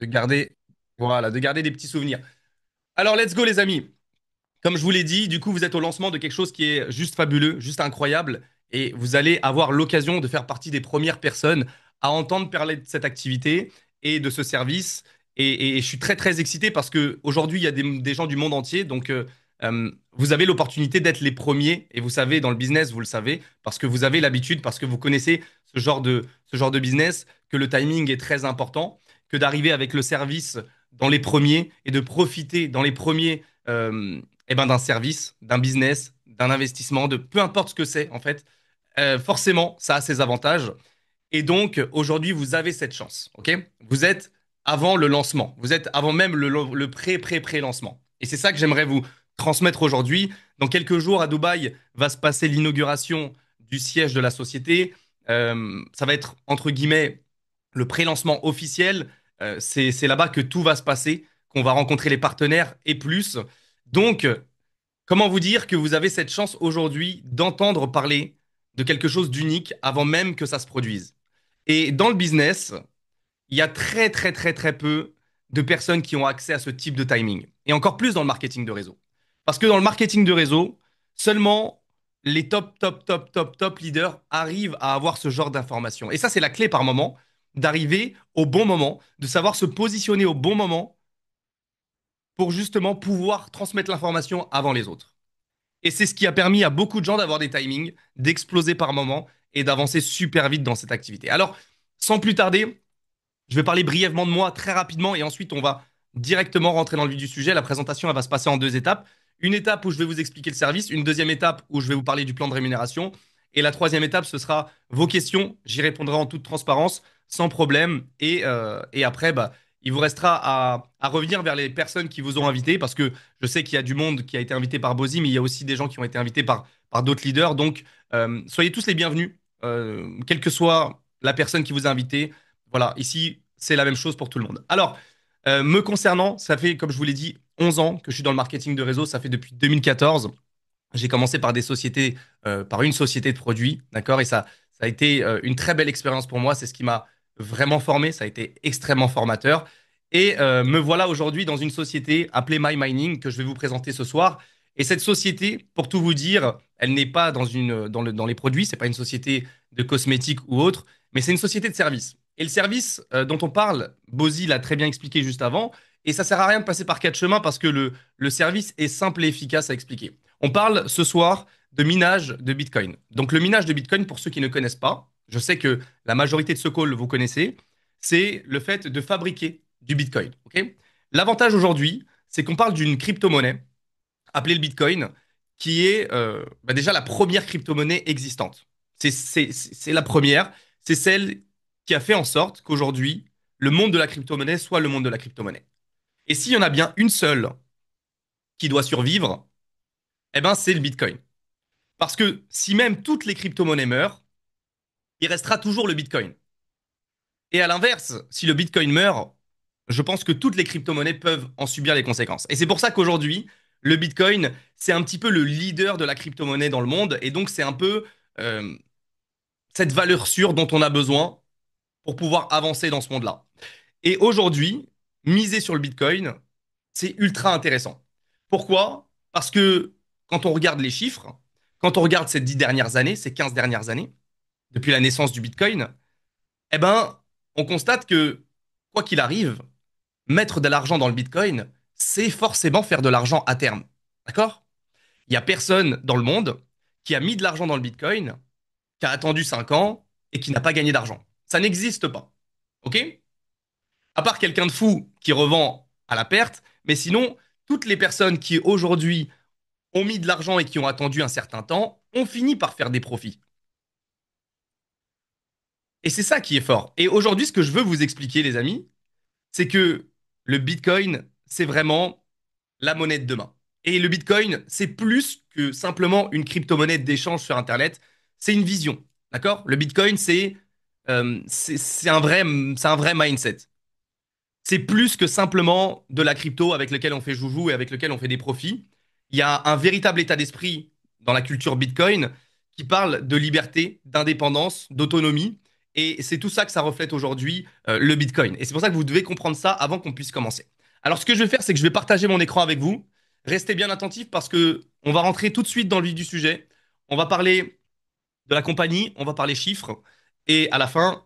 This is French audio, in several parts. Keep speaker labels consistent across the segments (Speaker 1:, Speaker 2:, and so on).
Speaker 1: de garder, voilà, de garder des petits souvenirs. Alors, let's go, les amis. Comme je vous l'ai dit, du coup, vous êtes au lancement de quelque chose qui est juste fabuleux, juste incroyable, et vous allez avoir l'occasion de faire partie des premières personnes à entendre parler de cette activité et de ce service. Et je suis très très excité parce que aujourd'hui, il y a des gens du monde entier, donc vous avez l'opportunité d'être les premiers. Et vous savez, dans le business, vous le savez, parce que vous avez l'habitude, parce que vous connaissez ce genre de business, que le timing est très important, que d'arriver avec le service dans les premiers et de profiter dans les premiers. Eh ben, d'un service, d'un business, d'un investissement, de peu importe ce que c'est en fait, forcément, ça a ses avantages. Et donc, aujourd'hui, vous avez cette chance, ok? Vous êtes avant le lancement, vous êtes avant même le pré-pré-pré-lancement. Et c'est ça que j'aimerais vous transmettre aujourd'hui. Dans quelques jours, à Dubaï, va se passer l'inauguration du siège de la société. Ça va être, entre guillemets, le pré-lancement officiel. C'est là-bas que tout va se passer, qu'on va rencontrer les partenaires et plus. Donc, comment vous dire que vous avez cette chance aujourd'hui d'entendre parler de quelque chose d'unique avant même que ça se produise? Et dans le business, il y a très très très très peu de personnes qui ont accès à ce type de timing. Et encore plus dans le marketing de réseau. Parce que dans le marketing de réseau, seulement les top top top top top leaders arrivent à avoir ce genre d'informations. Et ça, c'est la clé par moment, d'arriver au bon moment, de savoir se positionner au bon moment pour justement pouvoir transmettre l'information avant les autres. Et c'est ce qui a permis à beaucoup de gens d'avoir des timings, d'exploser par moment et d'avancer super vite dans cette activité. Alors, sans plus tarder, je vais parler brièvement de moi très rapidement et ensuite on va directement rentrer dans le vif du sujet. La présentation, elle va se passer en deux étapes. Une étape où je vais vous expliquer le service, une deuxième étape où je vais vous parler du plan de rémunération et la troisième étape, ce sera vos questions. J'y répondrai en toute transparence, sans problème. Et après, bah, il vous restera à revenir vers les personnes qui vous ont invité parce que je sais qu'il y a du monde qui a été invité par Bozy, mais il y a aussi des gens qui ont été invités par d'autres leaders. Donc, soyez tous les bienvenus, quelle que soit la personne qui vous a invité. Voilà, ici, c'est la même chose pour tout le monde. Alors, me concernant, ça fait, comme je vous l'ai dit, 11 ans que je suis dans le marketing de réseau. Ça fait depuis 2014. J'ai commencé par des sociétés, par une société de produits, d'accord? Et ça a été une très belle expérience pour moi. C'est ce qui m'a vraiment formé. Ça a été extrêmement formateur. Et me voilà aujourd'hui dans une société appelée My Mining que je vais vous présenter ce soir. Et cette société, pour tout vous dire, elle n'est pas dans les produits. C'est pas une société de cosmétiques ou autre, mais c'est une société de services. Et le service dont on parle, Bozy l'a très bien expliqué juste avant. Et ça sert à rien de passer par quatre chemins parce que le service est simple et efficace à expliquer. On parle ce soir de minage de Bitcoin. Donc le minage de Bitcoin, pour ceux qui ne connaissent pas, je sais que la majorité de ce call, vous connaissez, c'est le fait de fabriquer du Bitcoin. Ok. L'avantage aujourd'hui, c'est qu'on parle d'une crypto-monnaie appelée le Bitcoin, qui est bah déjà la première crypto-monnaie existante. C'est la première, c'est celle qui a fait en sorte qu'aujourd'hui, le monde de la crypto-monnaie soit le monde de la crypto-monnaie. Et s'il y en a bien une seule qui doit survivre, eh ben c'est le Bitcoin. Parce que si même toutes les crypto-monnaies meurent, il restera toujours le Bitcoin. Et à l'inverse, si le Bitcoin meurt, je pense que toutes les crypto-monnaies peuvent en subir les conséquences. Et c'est pour ça qu'aujourd'hui, le Bitcoin, c'est un petit peu le leader de la crypto-monnaie dans le monde. Et donc, c'est un peu euh, cette valeur sûre dont on a besoin pour pouvoir avancer dans ce monde-là. Et aujourd'hui, miser sur le Bitcoin, c'est ultra intéressant. Pourquoi? Parce que quand on regarde les chiffres, quand on regarde ces 10 dernières années, ces 15 dernières années, depuis la naissance du Bitcoin, eh ben, on constate que, quoi qu'il arrive, mettre de l'argent dans le Bitcoin, c'est forcément faire de l'argent à terme. D'accord? Il n'y a personne dans le monde qui a mis de l'argent dans le Bitcoin, qui a attendu 5 ans et qui n'a pas gagné d'argent. Ça n'existe pas. OK? À part quelqu'un de fou qui revend à la perte, mais sinon, toutes les personnes qui aujourd'hui ont mis de l'argent et qui ont attendu un certain temps ont fini par faire des profits. Et c'est ça qui est fort. Et aujourd'hui, ce que je veux vous expliquer, les amis, c'est que le Bitcoin, c'est vraiment la monnaie de demain. Et le Bitcoin, c'est plus que simplement une crypto-monnaie d'échange sur Internet. C'est une vision. D'accord? Le Bitcoin, c'est un vrai mindset. C'est plus que simplement de la crypto avec lequel on fait joujou et avec lequel on fait des profits. Il y a un véritable état d'esprit dans la culture Bitcoin qui parle de liberté, d'indépendance, d'autonomie. Et c'est tout ça que ça reflète aujourd'hui, le Bitcoin. Et c'est pour ça que vous devez comprendre ça avant qu'on puisse commencer. Alors, ce que je vais faire, c'est que je vais partager mon écran avec vous. Restez bien attentifs parce que on va rentrer tout de suite dans le vif du sujet. On va parler de la compagnie, on va parler chiffres. Et à la fin,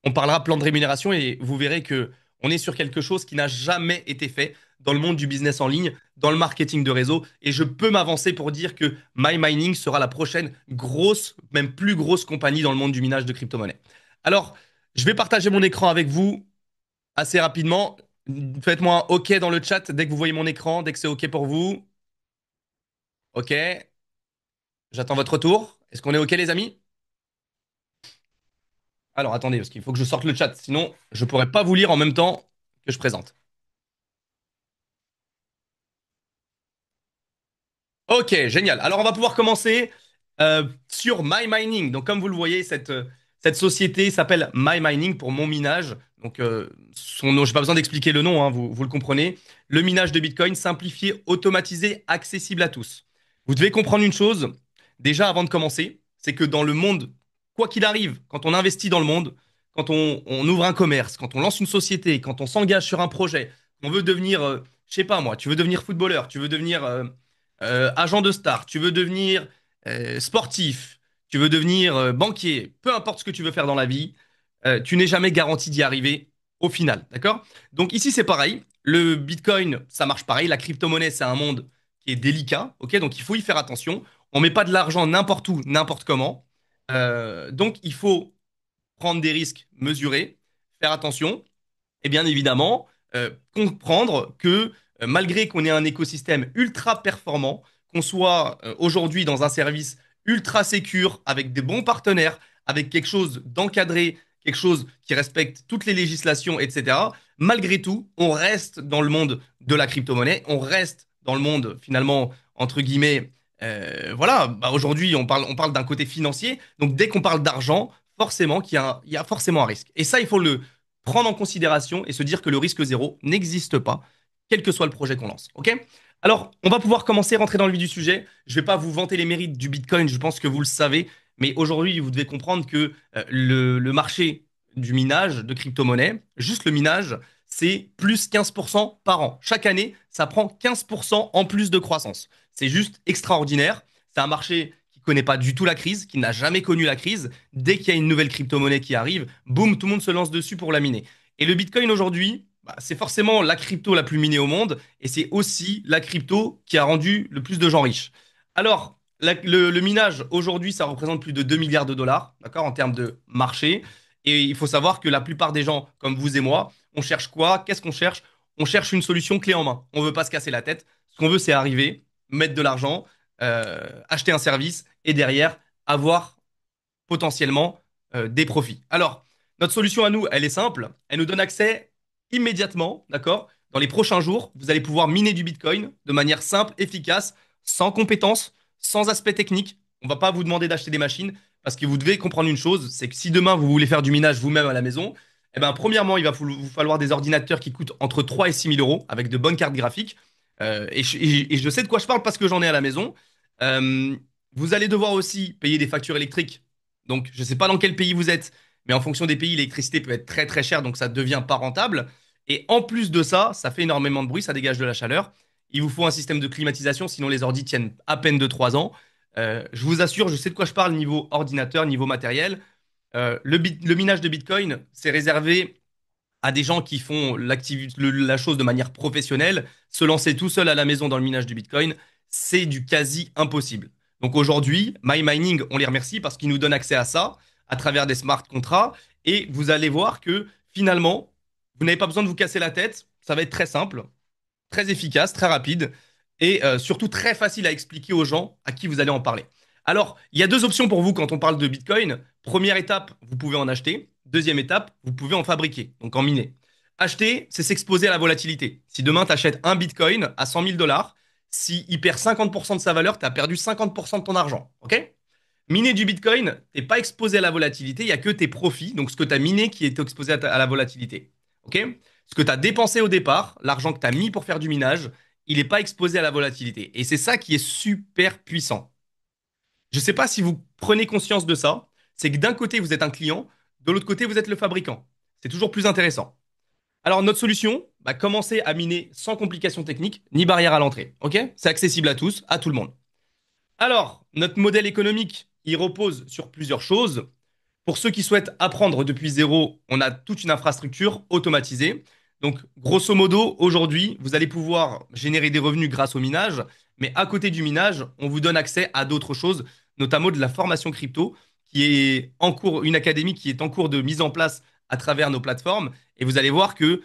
Speaker 1: on parlera plan de rémunération et vous verrez que on est sur quelque chose qui n'a jamais été fait dans le monde du business en ligne, dans le marketing de réseau. Et je peux m'avancer pour dire que MyMining sera la prochaine grosse, même plus grosse compagnie dans le monde du minage de crypto-monnaies. Alors, je vais partager mon écran avec vous assez rapidement. Faites-moi un OK dans le chat dès que vous voyez mon écran, dès que c'est OK pour vous. OK, j'attends votre retour. Est-ce qu'on est OK, les amis? Alors, attendez, parce qu'il faut que je sorte le chat, sinon je ne pourrai pas vous lire en même temps que je présente. Ok, génial. Alors, on va pouvoir commencer sur MyMining. Donc, comme vous le voyez, cette société s'appelle MyMining pour mon minage. Donc, son nom, je n'ai pas besoin d'expliquer le nom, hein, vous le comprenez. Le minage de Bitcoin simplifié, automatisé, accessible à tous. Vous devez comprendre une chose, déjà avant de commencer, c'est que dans le monde, quoi qu'il arrive, quand on investit dans le monde, quand on ouvre un commerce, quand on lance une société, quand on s'engage sur un projet, on veut devenir, je sais pas moi, tu veux devenir footballeur, tu veux devenir agent de star, tu veux devenir sportif, tu veux devenir banquier, peu importe ce que tu veux faire dans la vie, tu n'es jamais garanti d'y arriver au final, d'accord? Donc ici c'est pareil, le Bitcoin ça marche pareil, la crypto-monnaie c'est un monde qui est délicat, ok? Donc il faut y faire attention. On met pas de l'argent n'importe où, n'importe comment. Donc il faut prendre des risques mesurés, faire attention et bien évidemment comprendre que malgré qu'on ait un écosystème ultra performant, qu'on soit aujourd'hui dans un service ultra sécure, avec des bons partenaires, avec quelque chose d'encadré, quelque chose qui respecte toutes les législations, etc., malgré tout, on reste dans le monde de la crypto-monnaie, on reste dans le monde finalement, entre guillemets, voilà, bah aujourd'hui on parle d'un côté financier, donc dès qu'on parle d'argent, forcément il y a forcément un risque. Et ça, il faut le prendre en considération et se dire que le risque zéro n'existe pas, quel que soit le projet qu'on lance. Ok? Alors, on va pouvoir commencer à rentrer dans le vif du sujet. Je ne vais pas vous vanter les mérites du Bitcoin, je pense que vous le savez, mais aujourd'hui, vous devez comprendre que le marché du minage de crypto-monnaie, juste le minage, c'est plus 15% par an. Chaque année, ça prend 15% en plus de croissance. C'est juste extraordinaire. C'est un marché qui connaît pas du tout la crise, qui n'a jamais connu la crise. Dès qu'il y a une nouvelle crypto-monnaie qui arrive, boum, tout le monde se lance dessus pour la miner. Et le Bitcoin aujourd'hui, bah, c'est forcément la crypto la plus minée au monde, et c'est aussi la crypto qui a rendu le plus de gens riches. Alors, le minage aujourd'hui, ça représente plus de 2 milliards de dollars, d'accord, en termes de marché. Et il faut savoir que la plupart des gens, comme vous et moi, on cherche quoi? Qu'est-ce qu'on cherche? On cherche une solution clé en main. On veut pas se casser la tête. Ce qu'on veut, c'est arriver, mettre de l'argent, acheter un service et derrière avoir potentiellement des profits. Alors, notre solution à nous, elle est simple. Elle nous donne accès immédiatement, d'accord? Dans les prochains jours, vous allez pouvoir miner du Bitcoin de manière simple, efficace, sans compétences, sans aspect technique. On ne va pas vous demander d'acheter des machines parce que vous devez comprendre une chose, c'est que si demain vous voulez faire du minage vous-même à la maison, eh ben, premièrement, il va vous falloir des ordinateurs qui coûtent entre 3 et 6 000 euros avec de bonnes cartes graphiques. Et je sais de quoi je parle parce que j'en ai à la maison. Euh, Vous allez devoir aussi payer des factures électriques, donc, je ne sais pas dans quel pays vous êtes, mais en fonction des pays, l'électricité peut être très très chère, donc ça ne devient pas rentable. Et en plus de ça, ça fait énormément de bruit, ça dégage de la chaleur. Il vous faut un système de climatisation, sinon les ordi tiennent à peine de 3 ans. Je vous assure, je sais de quoi je parle niveau ordinateur, niveau matériel. Le minage de Bitcoin, c'est réservé à des gens qui font la chose de manière professionnelle. Se lancer tout seul à la maison dans le minage du Bitcoin, c'est du quasi impossible. Donc aujourd'hui, MyMining, on les remercie parce qu'ils nous donnent accès à ça à travers des smart contrats. Et vous allez voir que finalement, vous n'avez pas besoin de vous casser la tête. Ça va être très simple, très efficace, très rapide et surtout très facile à expliquer aux gens à qui vous allez en parler. Alors, il y a deux options pour vous quand on parle de Bitcoin. Première étape, vous pouvez en acheter. Deuxième étape, vous pouvez en fabriquer, donc en miner. Acheter, c'est s'exposer à la volatilité. Si demain, tu achètes un Bitcoin à 100 000 dollars, si il perd 50% de sa valeur, tu as perdu 50% de ton argent. OK? Miner du Bitcoin, t'es pas exposé à la volatilité, il n'y a que tes profits, donc ce que tu as miné qui est exposé à la volatilité. OK? Ce que tu as dépensé au départ, l'argent que tu as mis pour faire du minage, il n'est pas exposé à la volatilité. Et c'est ça qui est super puissant. Je ne sais pas si vous prenez conscience de ça, c'est que d'un côté, vous êtes un client, De l'autre côté, vous êtes le fabricant. C'est toujours plus intéressant. Alors, notre solution, bah, commencez à miner sans complications techniques ni barrière à l'entrée. OK? C'est accessible à tous, à tout le monde. Alors, notre modèle économique, il repose sur plusieurs choses. Pour ceux qui souhaitent apprendre depuis zéro, on a toute une infrastructure automatisée. Donc, grosso modo, aujourd'hui, vous allez pouvoir générer des revenus grâce au minage, mais à côté du minage, on vous donne accès à d'autres choses, notamment de la formation crypto, qui est en cours, une académie qui est en cours de mise en place à travers nos plateformes. Et vous allez voir que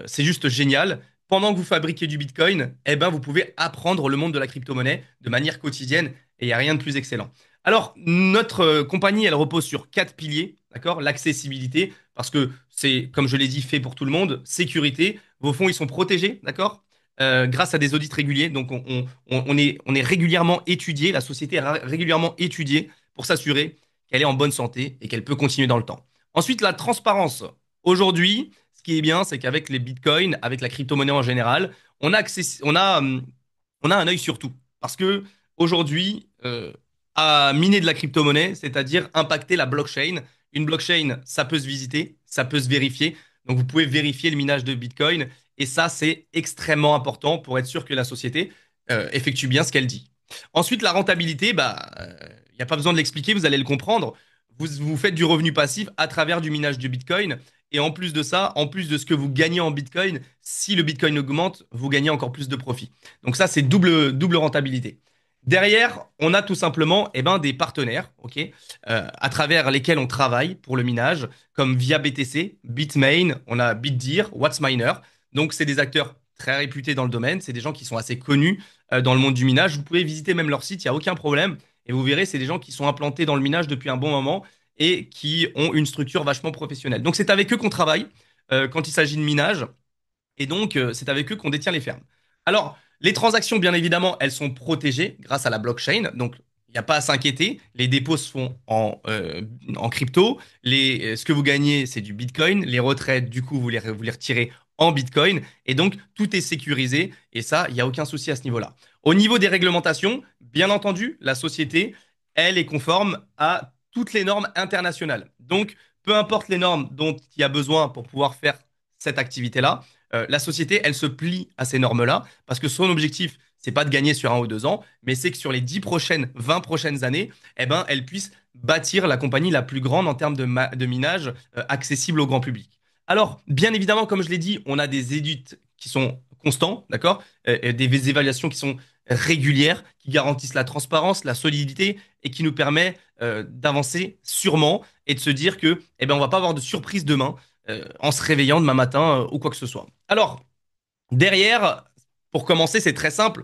Speaker 1: c'est juste génial. Pendant que vous fabriquez du Bitcoin, eh ben, vous pouvez apprendre le monde de la crypto-monnaie de manière quotidienne et il n'y a rien de plus excellent. Alors, notre compagnie, elle repose sur quatre piliers, d'accord? L'accessibilité, parce que c'est, comme je l'ai dit, fait pour tout le monde. Sécurité, vos fonds, ils sont protégés, d'accord? Grâce à des audits réguliers. Donc, on est régulièrement étudié, la société est régulièrement étudiée pour s'assurer qu'elle est en bonne santé et qu'elle peut continuer dans le temps. Ensuite, la transparence. Aujourd'hui, ce qui est bien, c'est qu'avec les bitcoins, avec la crypto-monnaie en général, on a un œil sur tout. Parce que aujourd'hui, à miner de la crypto-monnaie, c'est-à-dire impacter la blockchain. Une blockchain, ça peut se visiter, ça peut se vérifier. Donc, vous pouvez vérifier le minage de Bitcoin. Et ça, c'est extrêmement important pour être sûr que la société effectue bien ce qu'elle dit. Ensuite, la rentabilité, bah, il n'y a pas besoin de l'expliquer, vous allez le comprendre. Vous faites du revenu passif à travers du minage de Bitcoin. Et en plus de ça, en plus de ce que vous gagnez en Bitcoin, si le Bitcoin augmente, vous gagnez encore plus de profit. Donc ça, c'est double rentabilité. Derrière, on a tout simplement eh ben, des partenaires, ok, à travers lesquels on travaille pour le minage, comme via BTC, Bitmain, on a BitDeer, WhatsMiner. Donc, c'est des acteurs très réputés dans le domaine, c'est des gens qui sont assez connus dans le monde du minage. Vous pouvez visiter même leur site, il n'y a aucun problème. Et vous verrez, c'est des gens qui sont implantés dans le minage depuis un bon moment et qui ont une structure vachement professionnelle. Donc, c'est avec eux qu'on travaille quand il s'agit de minage. Et donc, c'est avec eux qu'on détient les fermes. Alors, les transactions, bien évidemment, elles sont protégées grâce à la blockchain. Donc, il n'y a pas à s'inquiéter. Les dépôts se font en crypto. Ce que vous gagnez, c'est du Bitcoin. Les retraites, du coup, vous les retirez en Bitcoin. Et donc, tout est sécurisé. Et ça, il n'y a aucun souci à ce niveau-là. Au niveau des réglementations, bien entendu, la société, elle est conforme à toutes les normes internationales. Donc, peu importe les normes dont il y a besoin pour pouvoir faire cette activité-là, la société, elle se plie à ces normes-là parce que son objectif, c'est pas de gagner sur 1 ou 2 ans, mais c'est que sur les 10 prochaines, 20 prochaines années, eh ben, elle puisse bâtir la compagnie la plus grande en termes de minage accessible au grand public. Alors, bien évidemment, comme je l'ai dit, on a des édits qui sont constants, d'accord? Et des évaluations qui sont régulières, qui garantissent la transparence, la solidité et qui nous permet d'avancer sûrement et de se dire que, eh ben, on va pas avoir de surprise demain en se réveillant demain matin ou quoi que ce soit. Alors, derrière, pour commencer, c'est très simple.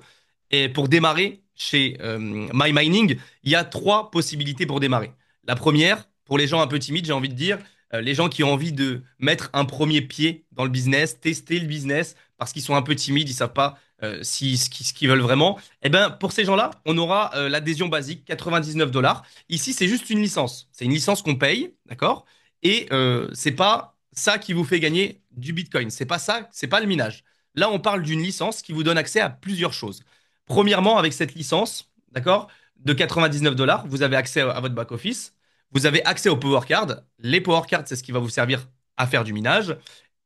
Speaker 1: Et pour démarrer chez MyMining, il y a trois possibilités pour démarrer. La première, pour les gens un peu timides, j'ai envie de dire, les gens qui ont envie de mettre un premier pied dans le business, tester le business, parce qu'ils sont un peu timides, ils savent pas ce qu'ils veulent vraiment. Eh ben, pour ces gens-là, on aura l'adhésion basique, 99 dollars. Ici, c'est juste une licence. C'est une licence qu'on paye, d'accord? Et c'est pas ça qui vous fait gagner du Bitcoin. C'est pas ça, c'est pas le minage. Là, on parle d'une licence qui vous donne accès à plusieurs choses. Premièrement, avec cette licence, d'accord, de 99 dollars, vous avez accès à votre back-office, vous avez accès aux Power Cards. Les Power Cards, c'est ce qui va vous servir à faire du minage,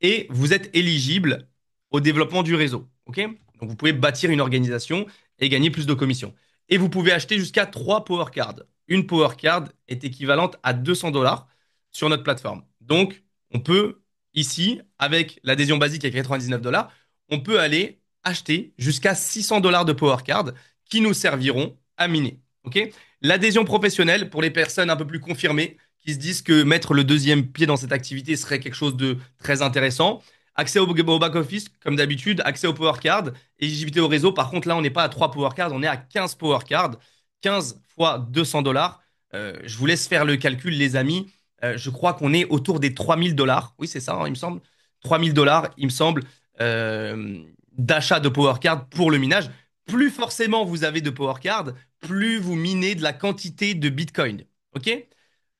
Speaker 1: et vous êtes éligible au développement du réseau. Ok? Donc, vous pouvez bâtir une organisation et gagner plus de commissions. Et vous pouvez acheter jusqu'à 3 Power Cards. Une Power Card est équivalente à 200 dollars sur notre plateforme. Donc, on peut, ici, avec l'adhésion basique à 99 dollars, on peut aller acheter jusqu'à 600 dollars de Power Card qui nous serviront à miner. Ok? L'adhésion professionnelle pour les personnes un peu plus confirmées qui se disent que mettre le deuxième pied dans cette activité serait quelque chose de très intéressant. Accès au back-office, comme d'habitude, accès au Power Card, éligibilité au réseau. Par contre, là, on n'est pas à 3 Power Cards, on est à 15 Power Cards. 15 fois 200 dollars. Je vous laisse faire le calcul, les amis. Je crois qu'on est autour des 3000 dollars. Oui, c'est ça, hein, il me semble. 3000 dollars, il me semble, euh, d'achat de Power Card pour le minage. Plus forcément vous avez de Power Card, plus vous minez de la quantité de Bitcoin. OK?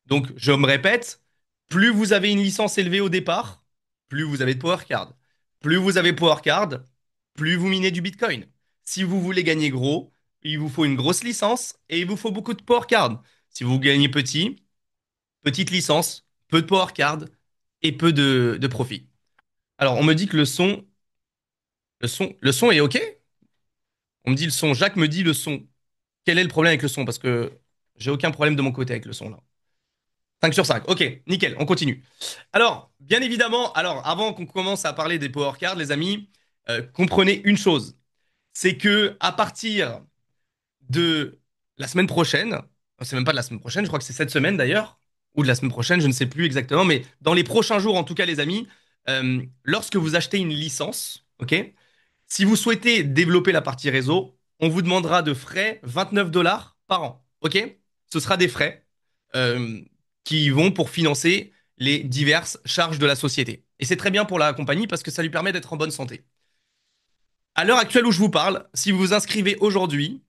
Speaker 1: Donc, je me répète, plus vous avez une licence élevée au départ, plus vous avez de Power Card. Plus vous avez Power Card, plus vous minez du Bitcoin. Si vous voulez gagner gros, il vous faut une grosse licence et il vous faut beaucoup de Power Card. Si vous gagnez petit, petite licence, peu de power card et peu de profit. Alors, on me dit que le son est OK? On me dit le son. Jacques me dit le son. Quel est le problème avec le son? Parce que j'ai aucun problème de mon côté avec le son là. 5 sur 5. Ok, nickel, on continue. Alors, bien évidemment, alors avant qu'on commence à parler des power cards, les amis, comprenez une chose. C'est que à partir de la semaine prochaine, c'est même pas de la semaine prochaine, je crois que c'est cette semaine d'ailleurs, ou de la semaine prochaine, je ne sais plus exactement, mais dans les prochains jours en tout cas, les amis, lorsque vous achetez une licence, ok, si vous souhaitez développer la partie réseau, on vous demandera de frais 29 dollars par an. OK? Ce sera des frais euh, qui vont pour financer les diverses charges de la société. Et c'est très bien pour la compagnie parce que ça lui permet d'être en bonne santé. À l'heure actuelle où je vous parle, si vous vous inscrivez aujourd'hui,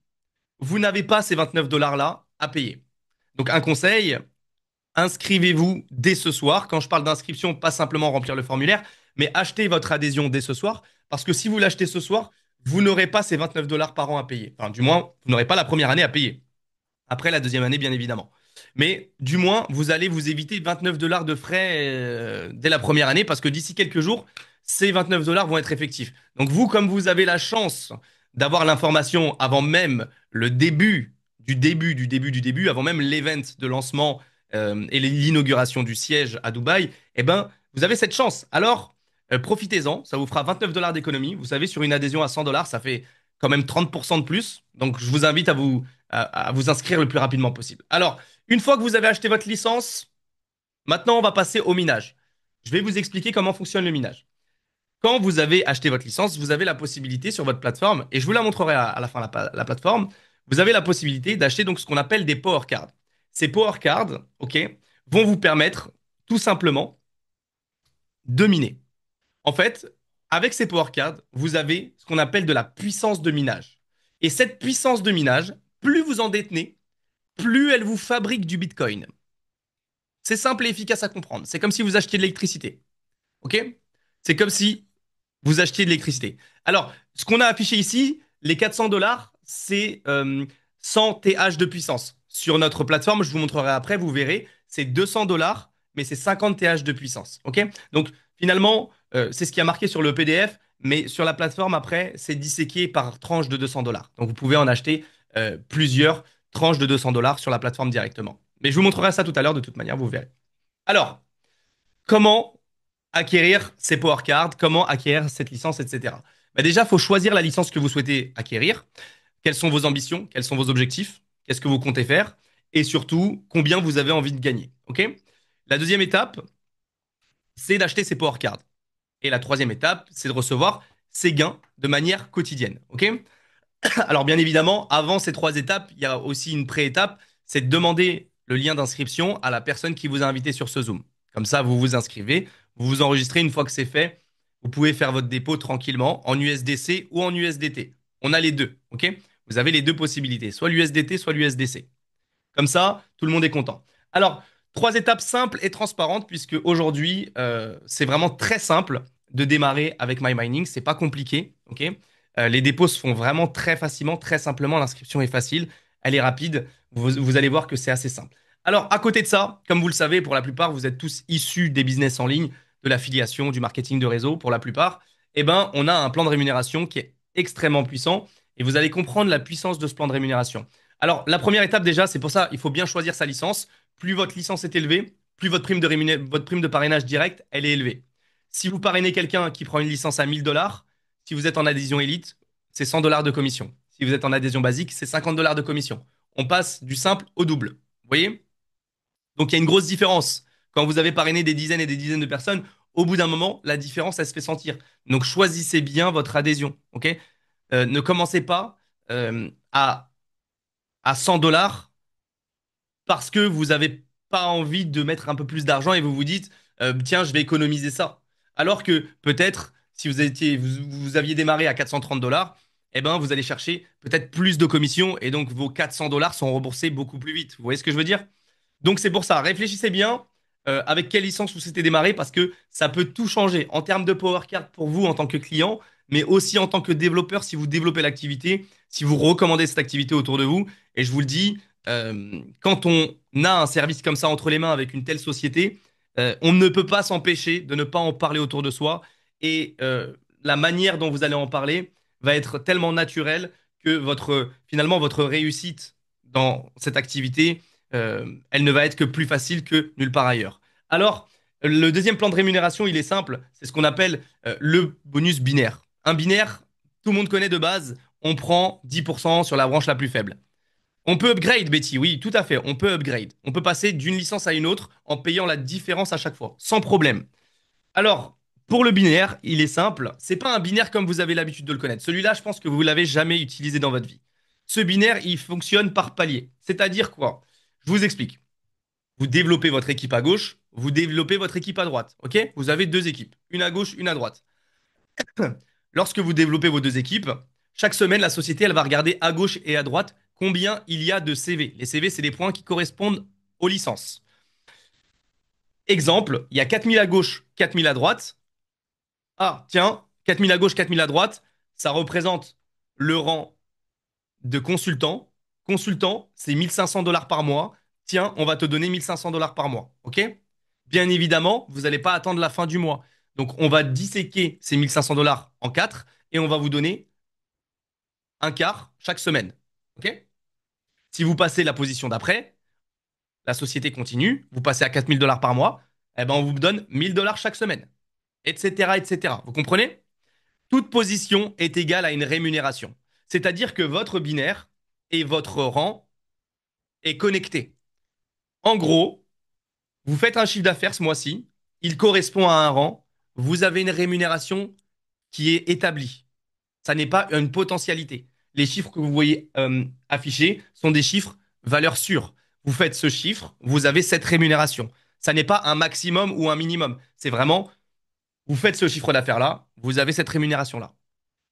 Speaker 1: vous n'avez pas ces 29 dollars-là à payer. Donc un conseil, inscrivez-vous dès ce soir. Quand je parle d'inscription, pas simplement remplir le formulaire, mais achetez votre adhésion dès ce soir. Parce que si vous l'achetez ce soir, vous n'aurez pas ces 29 dollars par an à payer. Enfin, du moins, vous n'aurez pas la première année à payer. Après la deuxième année, bien évidemment. Mais du moins, vous allez vous éviter 29 dollars de frais dès la première année parce que d'ici quelques jours, ces 29 dollars vont être effectifs. Donc vous, comme vous avez la chance d'avoir l'information avant même le début, avant même l'event de lancement et l'inauguration du siège à Dubaï, eh ben, vous avez cette chance. Alors, profitez-en, ça vous fera 29 dollars d'économie. Vous savez, sur une adhésion à 100 dollars, ça fait quand même 30% de plus. Donc, je vous invite à vous inscrire le plus rapidement possible. Alors, une fois que vous avez acheté votre licence, maintenant on va passer au minage. Je vais vous expliquer comment fonctionne le minage. Quand vous avez acheté votre licence, vous avez la possibilité sur votre plateforme, et je vous la montrerai à la fin la plateforme, vous avez la possibilité d'acheter donc ce qu'on appelle des power cards. Ces power cards, ok, vont vous permettre tout simplement de miner. En fait, avec ces power cards, vous avez ce qu'on appelle de la puissance de minage. Et cette puissance de minage, plus vous en détenez, plus elle vous fabrique du Bitcoin. C'est simple et efficace à comprendre. C'est comme si vous achetiez de l'électricité. OK? C'est comme si vous achetiez de l'électricité. Alors, ce qu'on a affiché ici, les 400 dollars, c'est 100 TH de puissance. Sur notre plateforme, je vous montrerai après, vous verrez, c'est 200 dollars, mais c'est 50 TH de puissance. OK? Donc, finalement, c'est ce qui a marqué sur le PDF, mais sur la plateforme, après, c'est disséqué par tranche de 200 dollars. Donc, vous pouvez en acheter plusieurs tranches de 200 dollars sur la plateforme directement. Mais je vous montrerai ça tout à l'heure, de toute manière, vous verrez. Alors, comment acquérir ces power cards, comment acquérir cette licence, etc. Bah déjà, il faut choisir la licence que vous souhaitez acquérir. Quelles sont vos ambitions? Quels sont vos objectifs? Qu'est-ce que vous comptez faire? Et surtout, combien vous avez envie de gagner? OK? La deuxième étape, c'est d'acheter ces power cards. Et la troisième étape, c'est de recevoir ces gains de manière quotidienne. OK? Alors, bien évidemment, avant ces trois étapes, il y a aussi une pré-étape, c'est de demander le lien d'inscription à la personne qui vous a invité sur ce Zoom. Comme ça, vous vous inscrivez, vous vous enregistrez. Une fois que c'est fait, vous pouvez faire votre dépôt tranquillement en USDC ou en USDT. On a les deux, ok? Vous avez les deux possibilités, soit l'USDT, soit l'USDC. Comme ça, tout le monde est content. Alors, trois étapes simples et transparentes, puisque aujourd'hui, c'est vraiment très simple de démarrer avec MyMining. C'est pas compliqué, ok? Les dépôts se font vraiment très facilement, très simplement. L'inscription est facile, elle est rapide. Vous allez voir que c'est assez simple. Alors, à côté de ça, comme vous le savez, pour la plupart, vous êtes tous issus des business en ligne, de l'affiliation, du marketing de réseau, pour la plupart. Eh ben, on a un plan de rémunération qui est extrêmement puissant et vous allez comprendre la puissance de ce plan de rémunération. Alors, la première étape déjà, c'est pour ça, il faut bien choisir sa licence. Plus votre licence est élevée, plus votre prime de parrainage direct, elle est élevée. Si vous parrainez quelqu'un qui prend une licence à 1000 dollars, si vous êtes en adhésion élite, c'est 100 dollars de commission. Si vous êtes en adhésion basique, c'est 50 dollars de commission. On passe du simple au double. Vous voyez? Donc, il y a une grosse différence. Quand vous avez parrainé des dizaines et des dizaines de personnes, au bout d'un moment, la différence, elle se fait sentir. Donc, choisissez bien votre adhésion. OK? Ne commencez pas à 100 dollars parce que vous n'avez pas envie de mettre un peu plus d'argent et vous vous dites, tiens, je vais économiser ça. Alors que peut-être, si vous aviez démarré à 430 dollars, eh ben, vous allez chercher peut-être plus de commissions et donc vos 400 dollars sont remboursés beaucoup plus vite. Vous voyez ce que je veux dire? Donc c'est pour ça, réfléchissez bien avec quelle licence vous souhaitez démarrer parce que ça peut tout changer en termes de power card pour vous en tant que client, mais aussi en tant que développeur si vous développez l'activité, si vous recommandez cette activité autour de vous. Et je vous le dis, quand on a un service comme ça entre les mains avec une telle société, On ne peut pas s'empêcher de ne pas en parler autour de soi. Et la manière dont vous allez en parler va être tellement naturelle que finalement, votre réussite dans cette activité, elle ne va être que plus facile que nulle part ailleurs. Alors, le deuxième plan de rémunération, il est simple. C'est ce qu'on appelle le bonus binaire. Un binaire, tout le monde connaît de base. On prend 10% sur la branche la plus faible. On peut upgrade, Betty, oui, tout à fait. On peut upgrade. On peut passer d'une licence à une autre en payant la différence à chaque fois, sans problème. Alors, pour le binaire, il est simple. C'est pas un binaire comme vous avez l'habitude de le connaître. Celui-là, je pense que vous l'avez jamais utilisé dans votre vie. Ce binaire, il fonctionne par palier. C'est-à-dire quoi? Je vous explique. Vous développez votre équipe à gauche, vous développez votre équipe à droite. OK? Vous avez deux équipes, une à gauche, une à droite. Lorsque vous développez vos deux équipes, chaque semaine, la société, elle va regarder à gauche et à droite combien il y a de CV. Les CV, c'est des points qui correspondent aux licences. Exemple, il y a 4000 à gauche, 4000 à droite. Ah, tiens, 4000 à gauche, 4000 à droite, ça représente le rang de consultant. Consultant, c'est 1500 $ par mois. Tiens, on va te donner 1500 $ par mois. OK? Bien évidemment, vous n'allez pas attendre la fin du mois. Donc, on va disséquer ces 1500 $ en quatre et on va vous donner un quart chaque semaine. OK? Si vous passez la position d'après, la société continue, vous passez à 4000 $ par mois, eh ben on vous donne 1000 $ chaque semaine, etc., etc. Vous comprenez? Toute position est égale à une rémunération. C'est-à-dire que votre binaire et votre rang est connecté. En gros, vous faites un chiffre d'affaires ce mois-ci, il correspond à un rang, vous avez une rémunération qui est établie. Ça n'est pas une potentialité. Les chiffres que vous voyez affichés sont des chiffres valeur sûre. Vous faites ce chiffre, vous avez cette rémunération. Ça n'est pas un maximum ou un minimum. C'est vraiment, vous faites ce chiffre d'affaires-là, vous avez cette rémunération-là.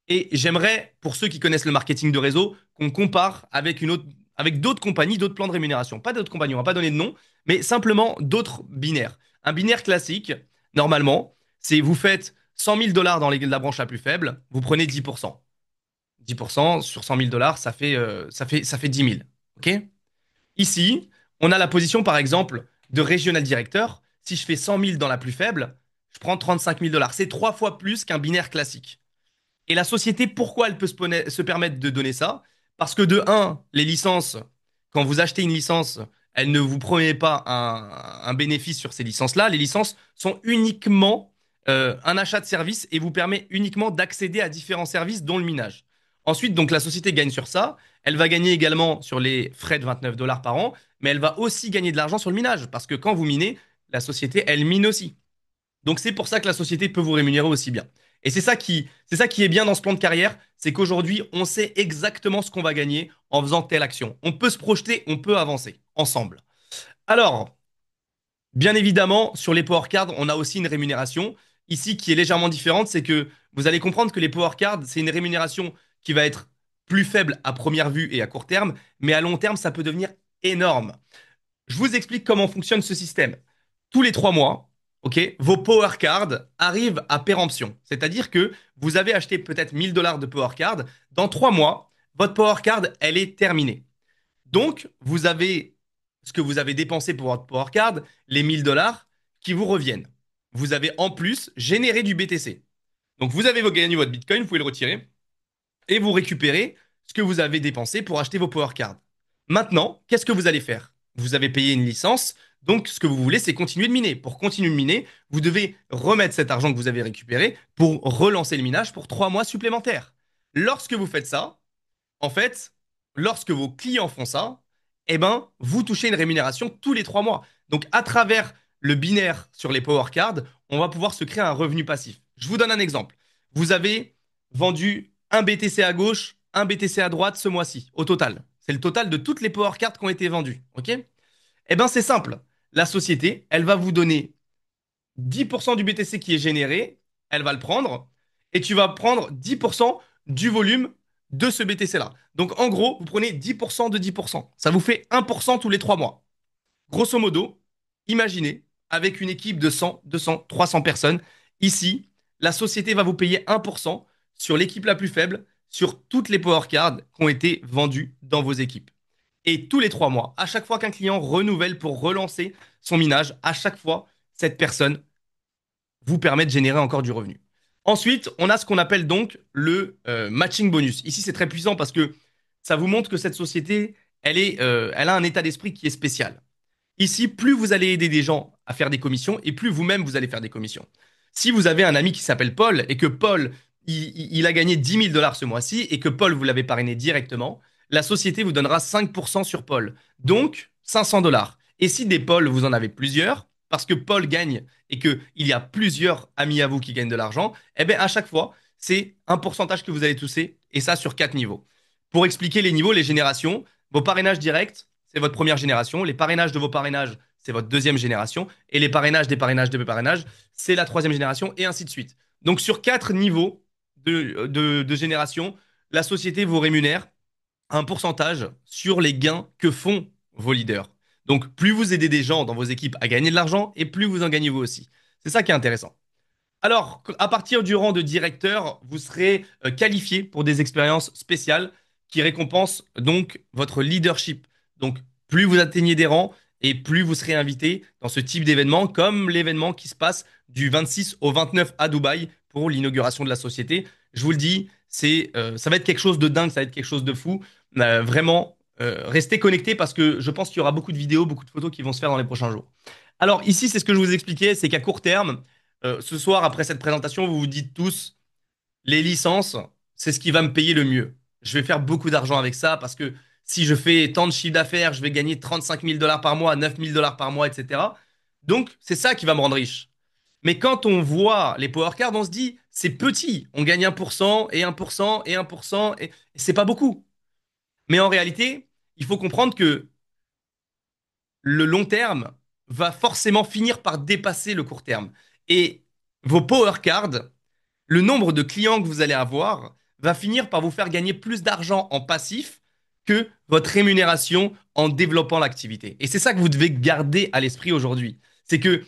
Speaker 1: Et j'aimerais, pour ceux qui connaissent le marketing de réseau, qu'on compare avec d'autres compagnies, d'autres plans de rémunération. Pas d'autres compagnies, on va pas donner de nom, mais simplement d'autres binaires. Un binaire classique, normalement, c'est vous faites 100 000 $ dans la branche la plus faible, vous prenez 10%. 10% sur 100 000 $, ça fait 10 000. OK? Ici, on a la position, par exemple, de régional directeur. Si je fais 100 000 dans la plus faible, je prends 35 000 $. C'est trois fois plus qu'un binaire classique. Et la société, pourquoi elle peut se permettre de donner ça? Parce que de un, les licences, quand vous achetez une licence, elle ne vous promet pas un bénéfice sur ces licences-là. Les licences sont uniquement un achat de service et vous permet uniquement d'accéder à différents services, dont le minage. Ensuite, donc la société gagne sur ça. Elle va gagner également sur les frais de 29 $ par an, mais elle va aussi gagner de l'argent sur le minage. Parce que quand vous minez, la société, elle mine aussi. Donc c'est pour ça que la société peut vous rémunérer aussi bien. Et c'est ça qui est bien dans ce plan de carrière, c'est qu'aujourd'hui, on sait exactement ce qu'on va gagner en faisant telle action. On peut se projeter, on peut avancer ensemble. Alors, bien évidemment, sur les Power Cards, on a aussi une rémunération ici qui est légèrement différente, c'est que vous allez comprendre que les Power Cards, c'est une rémunération qui va être plus faible à première vue et à court terme, mais à long terme, ça peut devenir énorme. Je vous explique comment fonctionne ce système. Tous les 3 mois, ok, vos Power Cards arrivent à péremption. C'est-à-dire que vous avez acheté peut-être 1000 $ de Power Card. Dans 3 mois, votre Power Card, elle est terminée. Donc, vous avez ce que vous avez dépensé pour votre Power Card, les 1000 $ qui vous reviennent. Vous avez en plus généré du BTC. Donc, vous avez gagné votre Bitcoin, vous pouvez le retirer et vous récupérez ce que vous avez dépensé pour acheter vos Power Cards. Maintenant, qu'est-ce que vous allez faire? Vous avez payé une licence, donc ce que vous voulez, c'est continuer de miner. Pour continuer de miner, vous devez remettre cet argent que vous avez récupéré pour relancer le minage pour 3 mois supplémentaires. Lorsque vous faites ça, en fait, lorsque vos clients font ça, eh ben, vous touchez une rémunération tous les 3 mois. Donc, à travers le binaire sur les Power Cards, on va pouvoir se créer un revenu passif. Je vous donne un exemple. Vous avez vendu un BTC à gauche, un BTC à droite ce mois-ci, au total. C'est le total de toutes les Power Cards qui ont été vendues. OK? Eh ben, c'est simple. La société, elle va vous donner 10% du BTC qui est généré, elle va le prendre, et tu vas prendre 10% du volume de ce BTC-là. Donc en gros, vous prenez 10% de 10%. Ça vous fait 1% tous les 3 mois. Grosso modo, imaginez, avec une équipe de 100, 200, 300 personnes, ici, la société va vous payer 1% sur l'équipe la plus faible, sur toutes les power cards qui ont été vendues dans vos équipes. Et tous les 3 mois, à chaque fois qu'un client renouvelle pour relancer son minage, à chaque fois, cette personne vous permet de générer encore du revenu. Ensuite, on a ce qu'on appelle donc le matching bonus. Ici, c'est très puissant parce que ça vous montre que cette société, elle a un état d'esprit qui est spécial. Ici, plus vous allez aider des gens à faire des commissions et plus vous-même vous allez faire des commissions. Si vous avez un ami qui s'appelle Paul et que Paul, il a gagné 10 000 $ ce mois-ci et que Paul, vous l'avez parrainé directement, la société vous donnera 5% sur Paul. Donc, 500 $. Et si des Paul, vous en avez plusieurs, parce que Paul gagne et qu'il y a plusieurs amis à vous qui gagnent de l'argent, eh bien, à chaque fois, c'est un pourcentage que vous allez toucher et ça sur 4 niveaux. Pour expliquer les niveaux, les générations, vos parrainages directs, c'est votre première génération. Les parrainages de vos parrainages, c'est votre deuxième génération. Et les parrainages des parrainages de vos parrainages, c'est la troisième génération, et ainsi de suite. Donc, sur 4 niveaux de génération, la société vous rémunère un pourcentage sur les gains que font vos leaders. Donc, plus vous aidez des gens dans vos équipes à gagner de l'argent, et plus vous en gagnez vous aussi. C'est ça qui est intéressant. Alors, à partir du rang de directeur, vous serez qualifié pour des expériences spéciales qui récompensent donc votre leadership. Donc, plus vous atteignez des rangs et plus vous serez invité dans ce type d'événement, comme l'événement qui se passe du 26 au 29 à Dubaï pour l'inauguration de la société. Je vous le dis, ça va être quelque chose de dingue, ça va être quelque chose de fou. Vraiment, restez connectés parce que je pense qu'il y aura beaucoup de vidéos, beaucoup de photos qui vont se faire dans les prochains jours. Alors ici, c'est ce que je vous expliquais, c'est qu'à court terme, ce soir, après cette présentation, vous vous dites tous, les licences, c'est ce qui va me payer le mieux. Je vais faire beaucoup d'argent avec ça parce que si je fais tant de chiffre d'affaires, je vais gagner 35 000 $ par mois, 9 000 $ par mois, etc. Donc, c'est ça qui va me rendre riche. Mais quand on voit les power cards, on se dit, c'est petit. On gagne 1% et 1% et 1% et c'est pas beaucoup. Mais en réalité, il faut comprendre que le long terme va forcément finir par dépasser le court terme. Et vos power cards, le nombre de clients que vous allez avoir va finir par vous faire gagner plus d'argent en passif que votre rémunération en développant l'activité. Et c'est ça que vous devez garder à l'esprit aujourd'hui. C'est que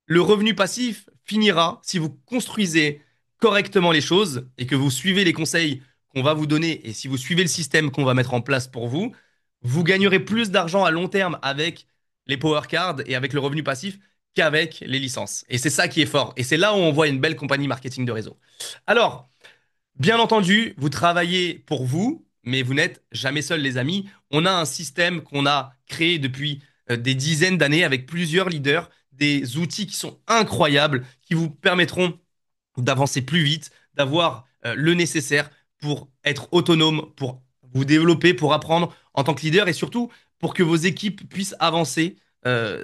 Speaker 1: le revenu passif finira si vous construisez correctement les choses et que vous suivez les conseils qu'on va vous donner et si vous suivez le système qu'on va mettre en place pour vous, vous gagnerez plus d'argent à long terme avec les power cards et avec le revenu passif qu'avec les licences. Et c'est ça qui est fort. Et c'est là où on voit une belle compagnie marketing de réseau. Alors, bien entendu, vous travaillez pour vous, mais vous n'êtes jamais seul, les amis. On a un système qu'on a créé depuis des dizaines d'années avec plusieurs leaders, des outils qui sont incroyables, qui vous permettront d'avancer plus vite, d'avoir le nécessaire pour être autonome, pour vous développer, pour apprendre en tant que leader et surtout pour que vos équipes puissent avancer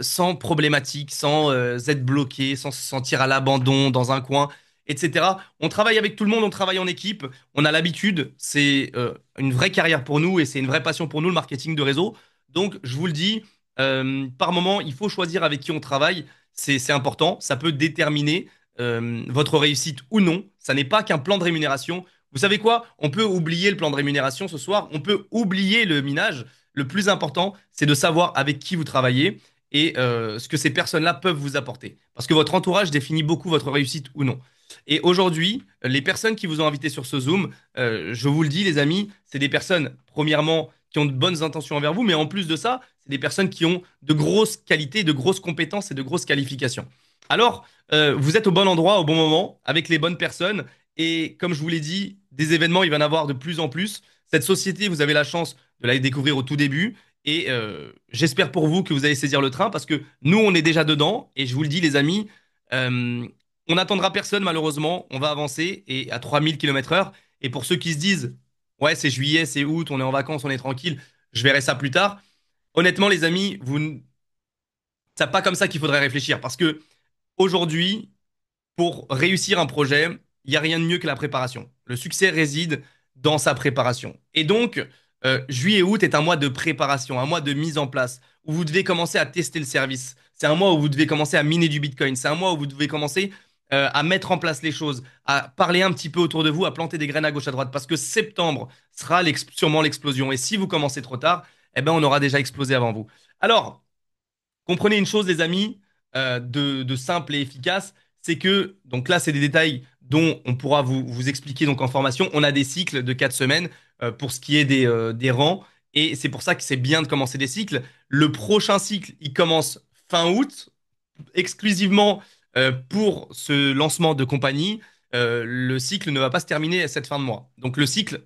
Speaker 1: sans problématique, sans être bloquées, sans se sentir à l'abandon dans un coin, etc. On travaille avec tout le monde, on travaille en équipe, on a l'habitude, c'est une vraie carrière pour nous et c'est une vraie passion pour nous, le marketing de réseau. Donc, je vous le dis, par moment, il faut choisir avec qui on travaille, c'est important, ça peut déterminer votre réussite ou non. Ça n'est pas qu'un plan de rémunération. Vous savez quoi? On peut oublier le plan de rémunération ce soir, on peut oublier le minage. Le plus important, c'est de savoir avec qui vous travaillez et ce que ces personnes-là peuvent vous apporter. Parce que votre entourage définit beaucoup votre réussite ou non. Et aujourd'hui, les personnes qui vous ont invité sur ce Zoom, je vous le dis, les amis, c'est des personnes, premièrement, qui ont de bonnes intentions envers vous, mais en plus de ça, c'est des personnes qui ont de grosses qualités, de grosses compétences et de grosses qualifications. Alors, vous êtes au bon endroit, au bon moment, avec les bonnes personnes. Et comme je vous l'ai dit, des événements, il va y en avoir de plus en plus. Cette société, vous avez la chance de la découvrir au tout début. Et j'espère pour vous que vous allez saisir le train parce que nous, on est déjà dedans. Et je vous le dis, les amis, euh, on n'attendra personne, malheureusement. On va avancer et à 3000 km/h. Et pour ceux qui se disent, ouais, c'est juillet, c'est août, on est en vacances, on est tranquille, je verrai ça plus tard. Honnêtement, les amis, c'est pas comme ça qu'il faudrait réfléchir parce que aujourd'hui, pour réussir un projet, il n'y a rien de mieux que la préparation. Le succès réside dans sa préparation. Et donc, juillet-août est un mois de préparation, un mois de mise en place, où vous devez commencer à tester le service. C'est un mois où vous devez commencer à miner du Bitcoin. C'est un mois où vous devez commencer à mettre en place les choses, à parler un petit peu autour de vous, à planter des graines à gauche à droite, parce que septembre sera sûrement l'explosion. Et si vous commencez trop tard, eh ben, on aura déjà explosé avant vous. Alors, comprenez une chose, les amis, de simple et efficace, c'est que, donc là, c'est des détails dont on pourra vous expliquer donc en formation. On a des cycles de 4 semaines pour ce qui est des rangs, et c'est pour ça que c'est bien de commencer des cycles. Le prochain cycle, il commence fin août, exclusivement pour ce lancement de compagnie, le cycle ne va pas se terminer à cette fin de mois. Donc le cycle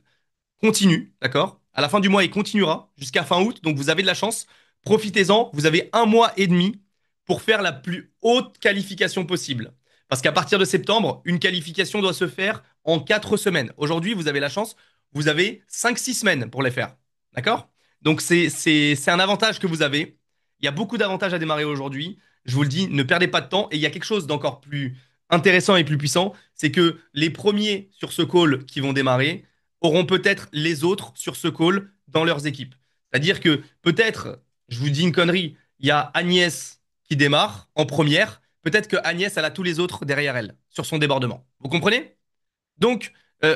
Speaker 1: continue, d'accord? À la fin du mois, il continuera jusqu'à fin août. Donc vous avez de la chance. Profitez-en. Vous avez un mois et demi pour faire la plus haute qualification possible. Parce qu'à partir de septembre, une qualification doit se faire en 4 semaines. Aujourd'hui, vous avez la chance. Vous avez 5, 6 semaines pour les faire. D'accord? Donc c'est un avantage que vous avez. Il y a beaucoup d'avantages à démarrer aujourd'hui. Je vous le dis, ne perdez pas de temps. Et il y a quelque chose d'encore plus intéressant et plus puissant, c'est que les premiers sur ce call qui vont démarrer, auront peut-être les autres sur ce call dans leurs équipes. C'est-à-dire que peut-être, je vous dis une connerie, il y a Agnès qui démarre en première. Peut-être que Agnès, elle a tous les autres derrière elle sur son débordement. Vous comprenez? Donc,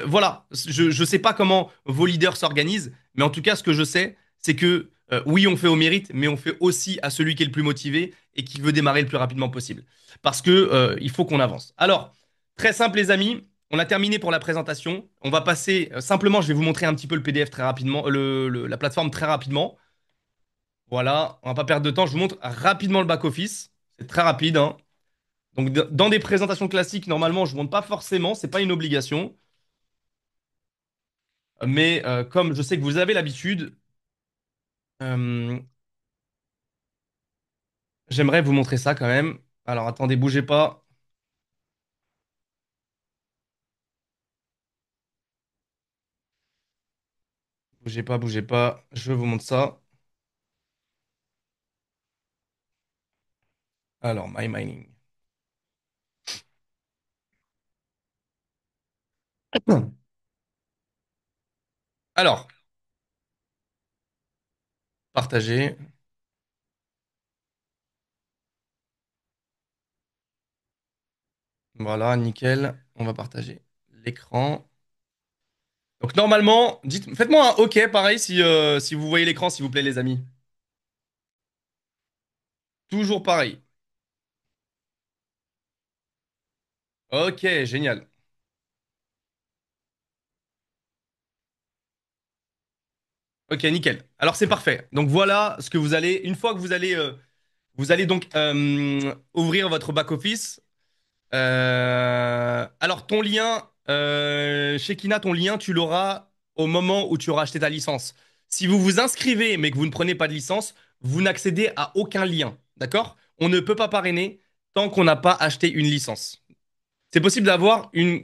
Speaker 1: voilà, je ne sais pas comment vos leaders s'organisent, mais en tout cas, ce que je sais, c'est que oui, on fait au mérite, mais on fait aussi à celui qui est le plus motivé et qui veut démarrer le plus rapidement possible. Parce que il faut qu'on avance. Alors, très simple, les amis, on a terminé pour la présentation. On va passer simplement, je vais vous montrer un petit peu le PDF très rapidement, la plateforme très rapidement. Voilà, on va pas perdre de temps. Je vous montre rapidement le back-office. C'est très rapide, hein. Donc, dans des présentations classiques, normalement, je ne montre pas forcément, c'est pas une obligation. Mais comme je sais que vous avez l'habitude, euh, j'aimerais vous montrer ça quand même. Alors attendez, bougez pas. Bougez pas, bougez pas. Je vous montre ça. Alors, My Mining. Alors, partager. Voilà, nickel. On va partager l'écran. Donc normalement, faites-moi un OK, pareil, si vous voyez l'écran, s'il vous plaît, les amis. Toujours pareil. OK, génial. OK, nickel. Alors c'est parfait. Donc voilà ce que vous allez, une fois que vous allez donc ouvrir votre back-office. Alors, ton lien, chez Kina, ton lien, tu l'auras au moment où tu auras acheté ta licence. Si vous vous inscrivez mais que vous ne prenez pas de licence, vous n'accédez à aucun lien. D'accord? On ne peut pas parrainer tant qu'on n'a pas acheté une licence. C'est possible d'avoir une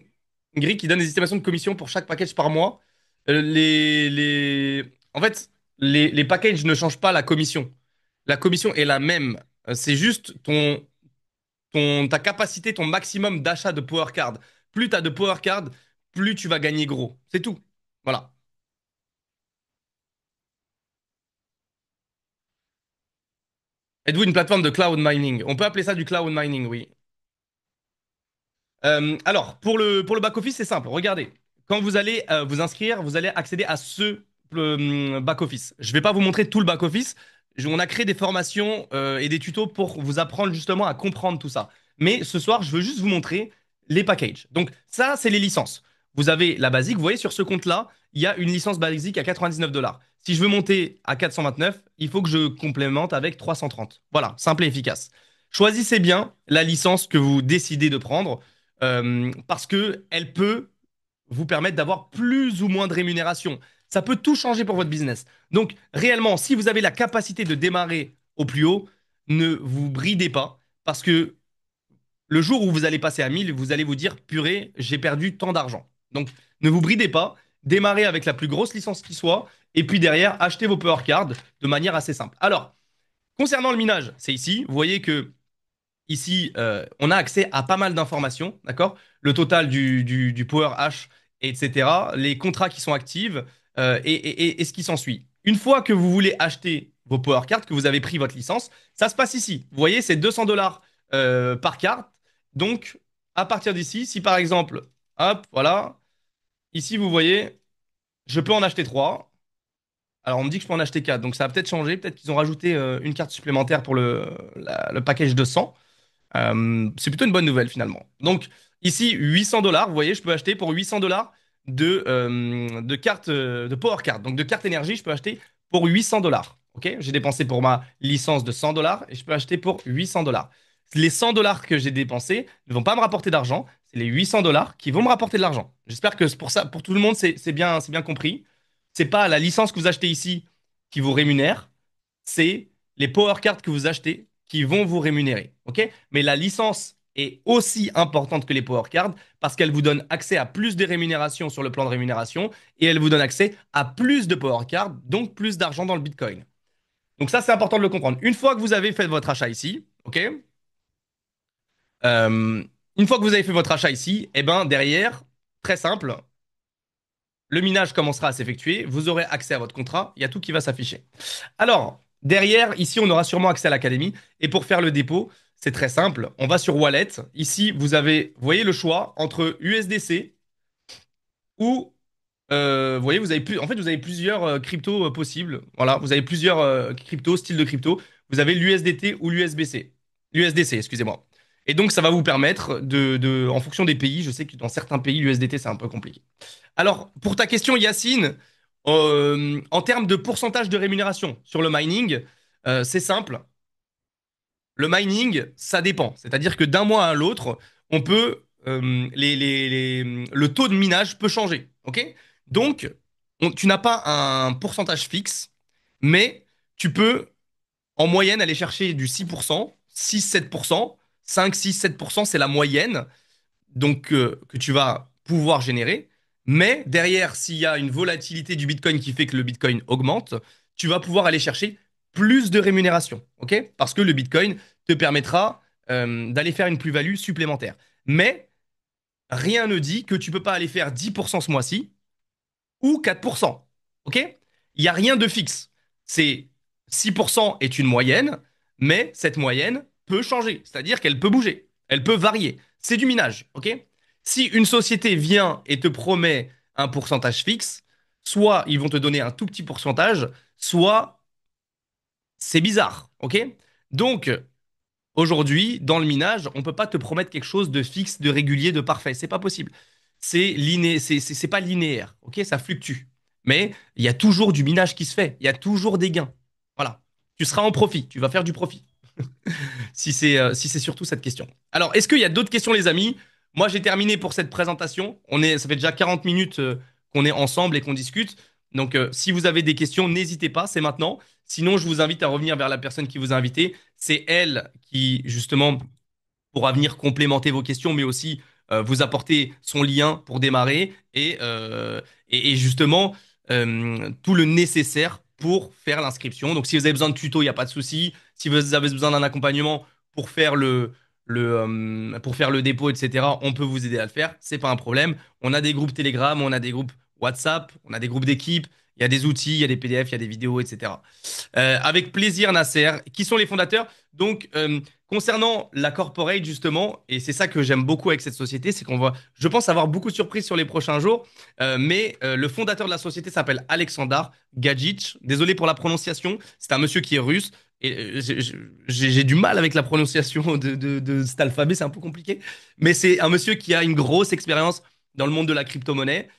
Speaker 1: grille qui donne des estimations de commission pour chaque package par mois. En fait, les packages ne changent pas la commission. La commission est la même. C'est juste ta capacité, ton maximum d'achat de power card. Plus tu as de power card, plus tu vas gagner gros. C'est tout. Voilà. Êtes-vous une plateforme de cloud mining? On peut appeler ça du cloud mining, oui. Alors, pour le back-office, c'est simple. Regardez, quand vous allez vous inscrire, vous allez accéder à ce back-office. Je ne vais pas vous montrer tout le back-office. On a créé des formations et des tutos pour vous apprendre justement à comprendre tout ça. Mais ce soir, je veux juste vous montrer les packages. Donc, ça, c'est les licences. Vous avez la basique. Vous voyez, sur ce compte-là, il y a une licence basique à 99 dollars. Si je veux monter à 429, il faut que je complémente avec 330. Voilà, simple et efficace. Choisissez bien la licence que vous décidez de prendre parce que elle peut vous permettre d'avoir plus ou moins de rémunération. Ça peut tout changer pour votre business. Donc, réellement, si vous avez la capacité de démarrer au plus haut, ne vous bridez pas parce que le jour où vous allez passer à 1000, vous allez vous dire, purée, j'ai perdu tant d'argent. Donc, ne vous bridez pas, démarrez avec la plus grosse licence qui soit, et puis derrière, achetez vos power cards de manière assez simple. Alors, concernant le minage, c'est ici, vous voyez que ici, on a accès à pas mal d'informations, d'accord? Le total du Power Hash, etc. Les contrats qui sont actifs et ce qui s'ensuit. Une fois que vous voulez acheter vos Power Cards, que vous avez pris votre licence, ça se passe ici. Vous voyez, c'est 200 dollars par carte. Donc, à partir d'ici, si par exemple, hop, voilà, ici, vous voyez, je peux en acheter 3. Alors, on me dit que je peux en acheter 4. Donc, ça a peut-être changé. Peut-être qu'ils ont rajouté une carte supplémentaire pour le package de 100. C'est plutôt une bonne nouvelle finalement. Donc ici, 800 dollars, vous voyez, je peux acheter pour 800 dollars de cartes, de power card. Donc de carte énergie, je peux acheter pour 800 dollars. Ok, j'ai dépensé pour ma licence de 100 dollars et je peux acheter pour 800 dollars. Les 100 dollars que j'ai dépensés ne vont pas me rapporter d'argent. C'est les 800 dollars qui vont me rapporter de l'argent. J'espère que c'est pour ça, pour tout le monde, c'est bien compris. C'est pas la licence que vous achetez ici qui vous rémunère, c'est les power cards que vous achetez qui vont vous rémunérer. OK? Mais la licence est aussi importante que les power cards parce qu'elle vous donne accès à plus de rémunération sur le plan de rémunération et elle vous donne accès à plus de power cards, donc plus d'argent dans le Bitcoin. Donc ça, c'est important de le comprendre. Une fois que vous avez fait votre achat ici, OK? Euh, une fois que vous avez fait votre achat ici, eh ben derrière, très simple, le minage commencera à s'effectuer, vous aurez accès à votre contrat, il y a tout qui va s'afficher. Alors, derrière, ici, on aura sûrement accès à l'académie. Et pour faire le dépôt, c'est très simple. On va sur Wallet. Ici, vous voyez le choix entre USDC ou, vous voyez, en fait, vous avez plusieurs cryptos possibles. Voilà, vous avez plusieurs cryptos, styles de crypto. Vous avez l'USDT ou l'USBC. L'USDC, excusez-moi. Et donc, ça va vous permettre en fonction des pays, je sais que dans certains pays, l'USDT, c'est un peu compliqué. Alors, pour ta question, Yacine, en termes de pourcentage de rémunération sur le mining, c'est simple. Le mining, ça dépend. C'est-à-dire que d'un mois à l'autre, on peut, le taux de minage peut changer. OK? Donc, tu n'as pas un pourcentage fixe, mais tu peux, en moyenne, aller chercher du 6%, 6-7%, 5, 6, 7%, c'est la moyenne donc que tu vas pouvoir générer. Mais derrière, s'il y a une volatilité du Bitcoin qui fait que le Bitcoin augmente, tu vas pouvoir aller chercher plus de rémunération, ok? Parce que le Bitcoin te permettra d'aller faire une plus-value supplémentaire. Mais rien ne dit que tu peux pas aller faire 10% ce mois-ci ou 4%. OK? Il n'y a rien de fixe. C'est 6% est une moyenne, mais cette moyenne peut changer, c'est-à-dire qu'elle peut bouger, elle peut varier. C'est du minage, OK? Si une société vient et te promet un pourcentage fixe, soit ils vont te donner un tout petit pourcentage, soit c'est bizarre, OK? Donc, aujourd'hui, dans le minage, on ne peut pas te promettre quelque chose de fixe, de régulier, de parfait. C'est pas possible. C'est pas linéaire. Ok, ça fluctue. Mais il y a toujours du minage qui se fait. Il y a toujours des gains. Voilà. Tu seras en profit. Tu vas faire du profit. Si c'est surtout cette question. Alors, est-ce qu'il y a d'autres questions, les amis? Moi, j'ai terminé pour cette présentation. Ça fait déjà 40 minutes qu'on est ensemble et qu'on discute. Donc, si vous avez des questions, n'hésitez pas, c'est maintenant. Sinon, je vous invite à revenir vers la personne qui vous a invité. C'est elle qui, justement, pourra venir complémenter vos questions, mais aussi vous apporter son lien pour démarrer et justement tout le nécessaire pour faire l'inscription. Donc, si vous avez besoin de tuto, il n'y a pas de souci. Si vous avez besoin d'un accompagnement pour faire pour faire le dépôt, etc., on peut vous aider à le faire. C'est pas un problème. On a des groupes Telegram, on a des groupes WhatsApp, on a des groupes d'équipe. Il y a des outils, il y a des PDF, il y a des vidéos, etc. Avec plaisir, Nasser. Qui sont les fondateurs? Donc, concernant la corporate, justement, et c'est ça que j'aime beaucoup avec cette société, c'est qu'on va, je pense, avoir beaucoup de surprises sur les prochains jours. Mais le fondateur de la société s'appelle Alexandar Gadjic. Désolé pour la prononciation. C'est un monsieur qui est russe. Et j'ai du mal avec la prononciation de cet alphabet, c'est un peu compliqué. Mais c'est un monsieur qui a une grosse expérience dans le monde de la crypto-monnaie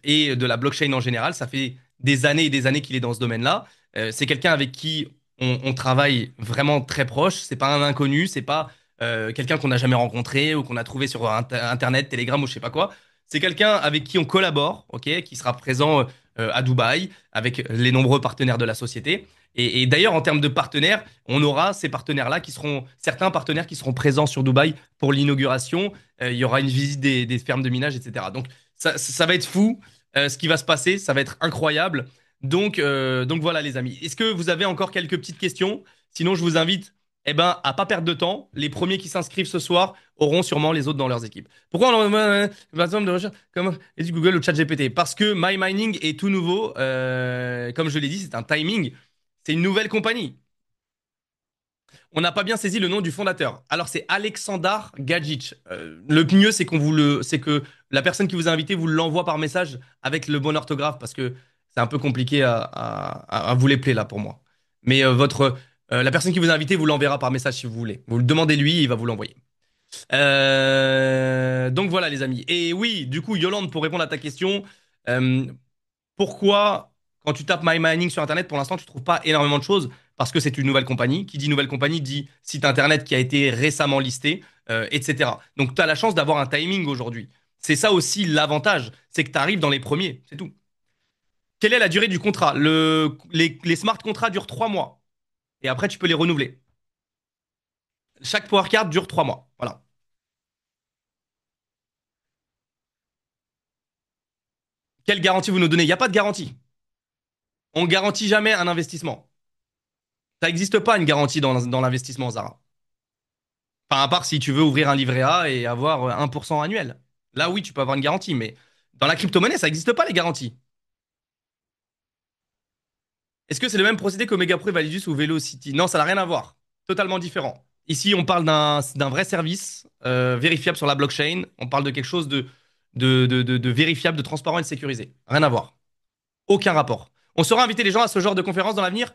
Speaker 1: et de la blockchain en général. Ça fait des années et des années qu'il est dans ce domaine-là. C'est quelqu'un avec qui on travaille vraiment très proche. C'est pas un inconnu, c'est pas quelqu'un qu'on n'a jamais rencontré ou qu'on a trouvé sur Internet, Telegram ou je sais pas quoi. C'est quelqu'un avec qui on collabore, ok, qui sera présent à Dubaï avec les nombreux partenaires de la société. Et d'ailleurs, en termes de partenaires, on aura ces partenaires-là certains partenaires qui seront présents sur Dubaï pour l'inauguration. Il y aura une visite des fermes de minage, etc. Donc, ça va être fou. Ce qui va se passer, ça va être incroyable. Donc voilà les amis. Est-ce que vous avez encore quelques petites questions? Sinon, je vous invite à pas perdre de temps. Les premiers qui s'inscrivent ce soir auront sûrement les autres dans leurs équipes. Pourquoi on par exemple de recherche comme et du Google ou ChatGPT? Parce que My Mining est tout nouveau. Comme je l'ai dit, c'est un timing. C'est une nouvelle compagnie. On n'a pas bien saisi le nom du fondateur. Alors c'est Alexandar Gadjic. Le mieux c'est que la personne qui vous a invité vous l'envoie par message avec le bon orthographe parce que c'est un peu compliqué à vous les là pour moi. Mais la personne qui vous a invité vous l'enverra par message si vous voulez. Vous le demandez lui, il va vous l'envoyer. Donc voilà les amis. Et oui, du coup Yolande, pour répondre à ta question, euh, pourquoi quand tu tapes My Mining sur Internet, pour l'instant tu trouves pas énormément de choses? parce que c'est une nouvelle compagnie. Qui dit nouvelle compagnie dit site internet qui a été récemment listé, etc. Donc tu as la chance d'avoir un timing aujourd'hui. C'est ça aussi l'avantage, c'est que tu arrives dans les premiers, c'est tout. Quelle est la durée du contrat? Les smart contrats durent 3 mois et après tu peux les renouveler. Chaque Power Card dure 3 mois. Voilà. Quelle garantie vous nous donnez? Il n'y a pas de garantie. On garantit jamais un investissement. Ça n'existe pas une garantie dans l'investissement, Zara. Enfin, à part si tu veux ouvrir un livret A et avoir 1% annuel. Là, oui, tu peux avoir une garantie, mais dans la crypto-monnaie, ça n'existe pas les garanties. Est-ce que c'est le même procédé qu'Omega Pro, Validus ou Velocity? Non, ça n'a rien à voir. Totalement différent. Ici, on parle d'un vrai service vérifiable sur la blockchain. On parle de quelque chose de vérifiable, de transparent et de sécurisé. Rien à voir. Aucun rapport. On saura inviter les gens à ce genre de conférence dans l'avenir.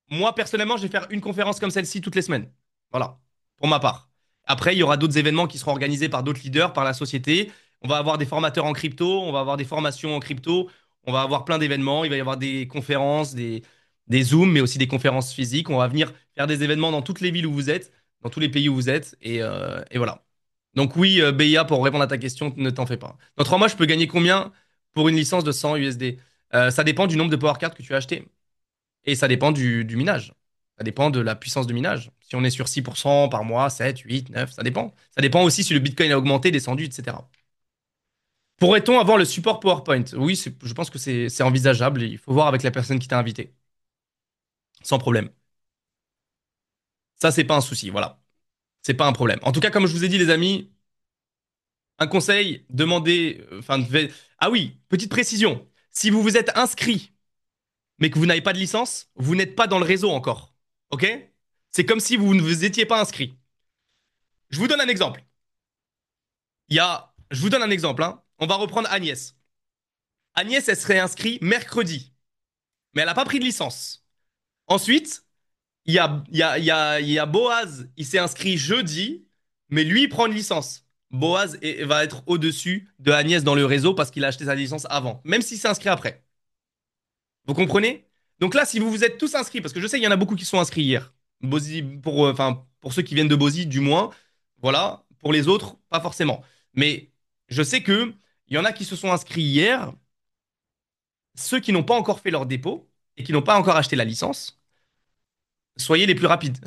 Speaker 1: Moi, personnellement, je vais faire une conférence comme celle-ci toutes les semaines. Voilà, pour ma part. Après, il y aura d'autres événements qui seront organisés par d'autres leaders, par la société. On va avoir des formateurs en crypto, on va avoir des formations en crypto, on va avoir plein d'événements. Il va y avoir des conférences, des Zooms, mais aussi des conférences physiques. On va venir faire des événements dans toutes les villes où vous êtes, dans tous les pays où vous êtes. Et voilà. Donc oui, BIA, pour répondre à ta question, ne t'en fais pas. Dans 3 mois, je peux gagner combien pour une licence de 100 USD? Ça dépend du nombre de power cards que tu as acheté. Et ça dépend du minage. Ça dépend de la puissance de minage. Si on est sur 6% par mois, 7, 8, 9, ça dépend. Ça dépend aussi si le Bitcoin a augmenté, descendu, etc. Pourrait-on avoir le support PowerPoint? Oui, je pense que c'est envisageable. Il faut voir avec la personne qui t'a invité. Sans problème. Ça, c'est pas un souci, voilà. C'est pas un problème. En tout cas, comme je vous ai dit, les amis, un conseil, demandez. Ah oui, petite précision. Si vous vous êtes inscrit, mais que vous n'avez pas de licence, vous n'êtes pas dans le réseau encore. OK? C'est comme si vous ne vous étiez pas inscrit. Je vous donne un exemple. Je vous donne un exemple, hein. On va reprendre Agnès. Agnès, elle serait inscrite mercredi, mais elle n'a pas pris de licence. Ensuite, il y a Boaz, il s'est inscrit jeudi, mais lui, il prend une licence. Boaz va être au-dessus de Agnès dans le réseau parce qu'il a acheté sa licence avant, même s'il s'est inscrit après. Vous comprenez? Donc là, si vous vous êtes tous inscrits, parce que je sais qu'il y en a beaucoup qui sont inscrits hier, Bozy, pour ceux qui viennent de Bozy, du moins, voilà. Pour les autres, pas forcément. Mais je sais que il y en a qui se sont inscrits hier, ceux qui n'ont pas encore fait leur dépôt et qui n'ont pas encore acheté la licence, soyez les plus rapides,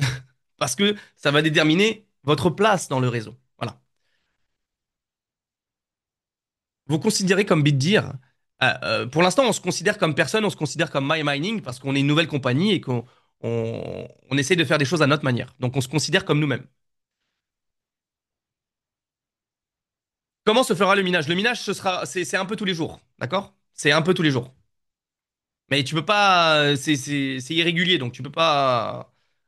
Speaker 1: parce que ça va déterminer votre place dans le réseau. Voilà. Vous considérez comme BitDeer. Pour l'instant, on se considère comme personne, on se considère comme MyMining parce qu'on est une nouvelle compagnie et qu'on essaie de faire des choses à notre manière. Donc, on se considère comme nous-mêmes. Comment se fera le minage? Le minage, c'est un peu tous les jours, d'accord? C'est un peu tous les jours. Mais tu peux pas, c'est irrégulier, donc on peut pas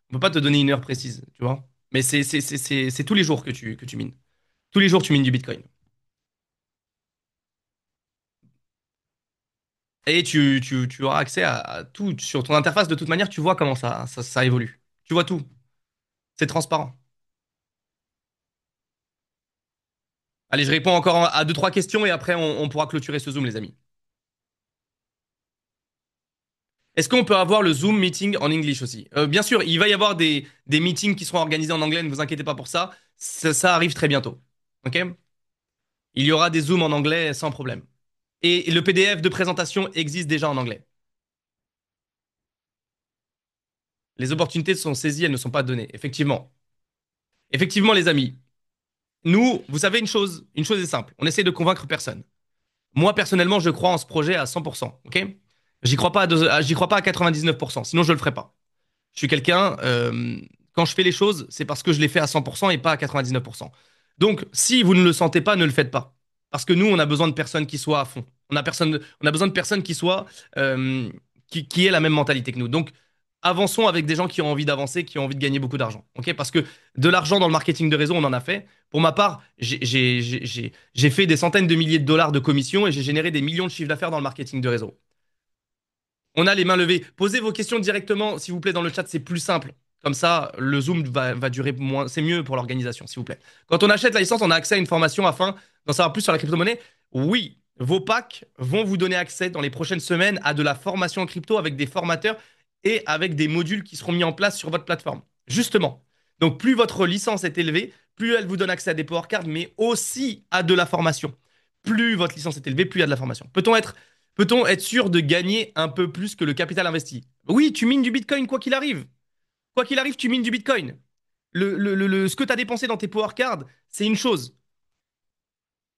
Speaker 1: te donner une heure précise, tu vois? Mais c'est tous les jours que tu mines. Tous les jours, tu mines du Bitcoin. Et tu auras accès à tout sur ton interface. De toute manière, tu vois comment ça évolue. Tu vois tout. C'est transparent. Allez, je réponds encore à deux, trois questions et après, on pourra clôturer ce Zoom, les amis. Est-ce qu'on peut avoir le Zoom meeting en English aussi? Bien sûr, il va y avoir des meetings qui seront organisés en anglais, ne vous inquiétez pas pour ça. Ça arrive très bientôt. OK? Il y aura des Zooms en anglais sans problème. Et le PDF de présentation existe déjà en anglais. Les opportunités sont saisies, elles ne sont pas données. Effectivement. Effectivement, les amis. Nous, vous savez une chose est simple. On essaie de convaincre personne. Moi, personnellement, je crois en ce projet à 100%. OK? J'y crois pas à 99%. Sinon, je le ferai pas. Je suis quelqu'un, quand je fais les choses, c'est parce que je les fais à 100% et pas à 99%. Donc, si vous ne le sentez pas, ne le faites pas. Parce que nous, on a besoin de personnes qui soient à fond. On a besoin de personnes euh, qui aient la même mentalité que nous. Donc, avançons avec des gens qui ont envie d'avancer, qui ont envie de gagner beaucoup d'argent. Ok? Parce que de l'argent dans le marketing de réseau, on en a fait. Pour ma part, j'ai fait des centaines de milliers de dollars de commissions et j'ai généré des millions de chiffres d'affaires dans le marketing de réseau. On a les mains levées. Posez vos questions directement, s'il vous plaît, dans le chat, c'est plus simple. Comme ça, le Zoom va durer moins. C'est mieux pour l'organisation, s'il vous plaît. Quand on achète la licence, on a accès à une formation afin d'en savoir plus sur la crypto-monnaie. Oui, vos packs vont vous donner accès dans les prochaines semaines à de la formation en crypto avec des formateurs et avec des modules qui seront mis en place sur votre plateforme. Justement. Donc, plus votre licence est élevée, plus elle vous donne accès à des power cards, mais aussi à de la formation. Plus votre licence est élevée, plus il y a de la formation. Peut-on être sûr de gagner un peu plus que le capital investi? Oui, tu mines du Bitcoin quoi qu'il arrive. Quoi qu'il arrive, tu mines du Bitcoin. Ce que tu as dépensé dans tes power cards, c'est une chose.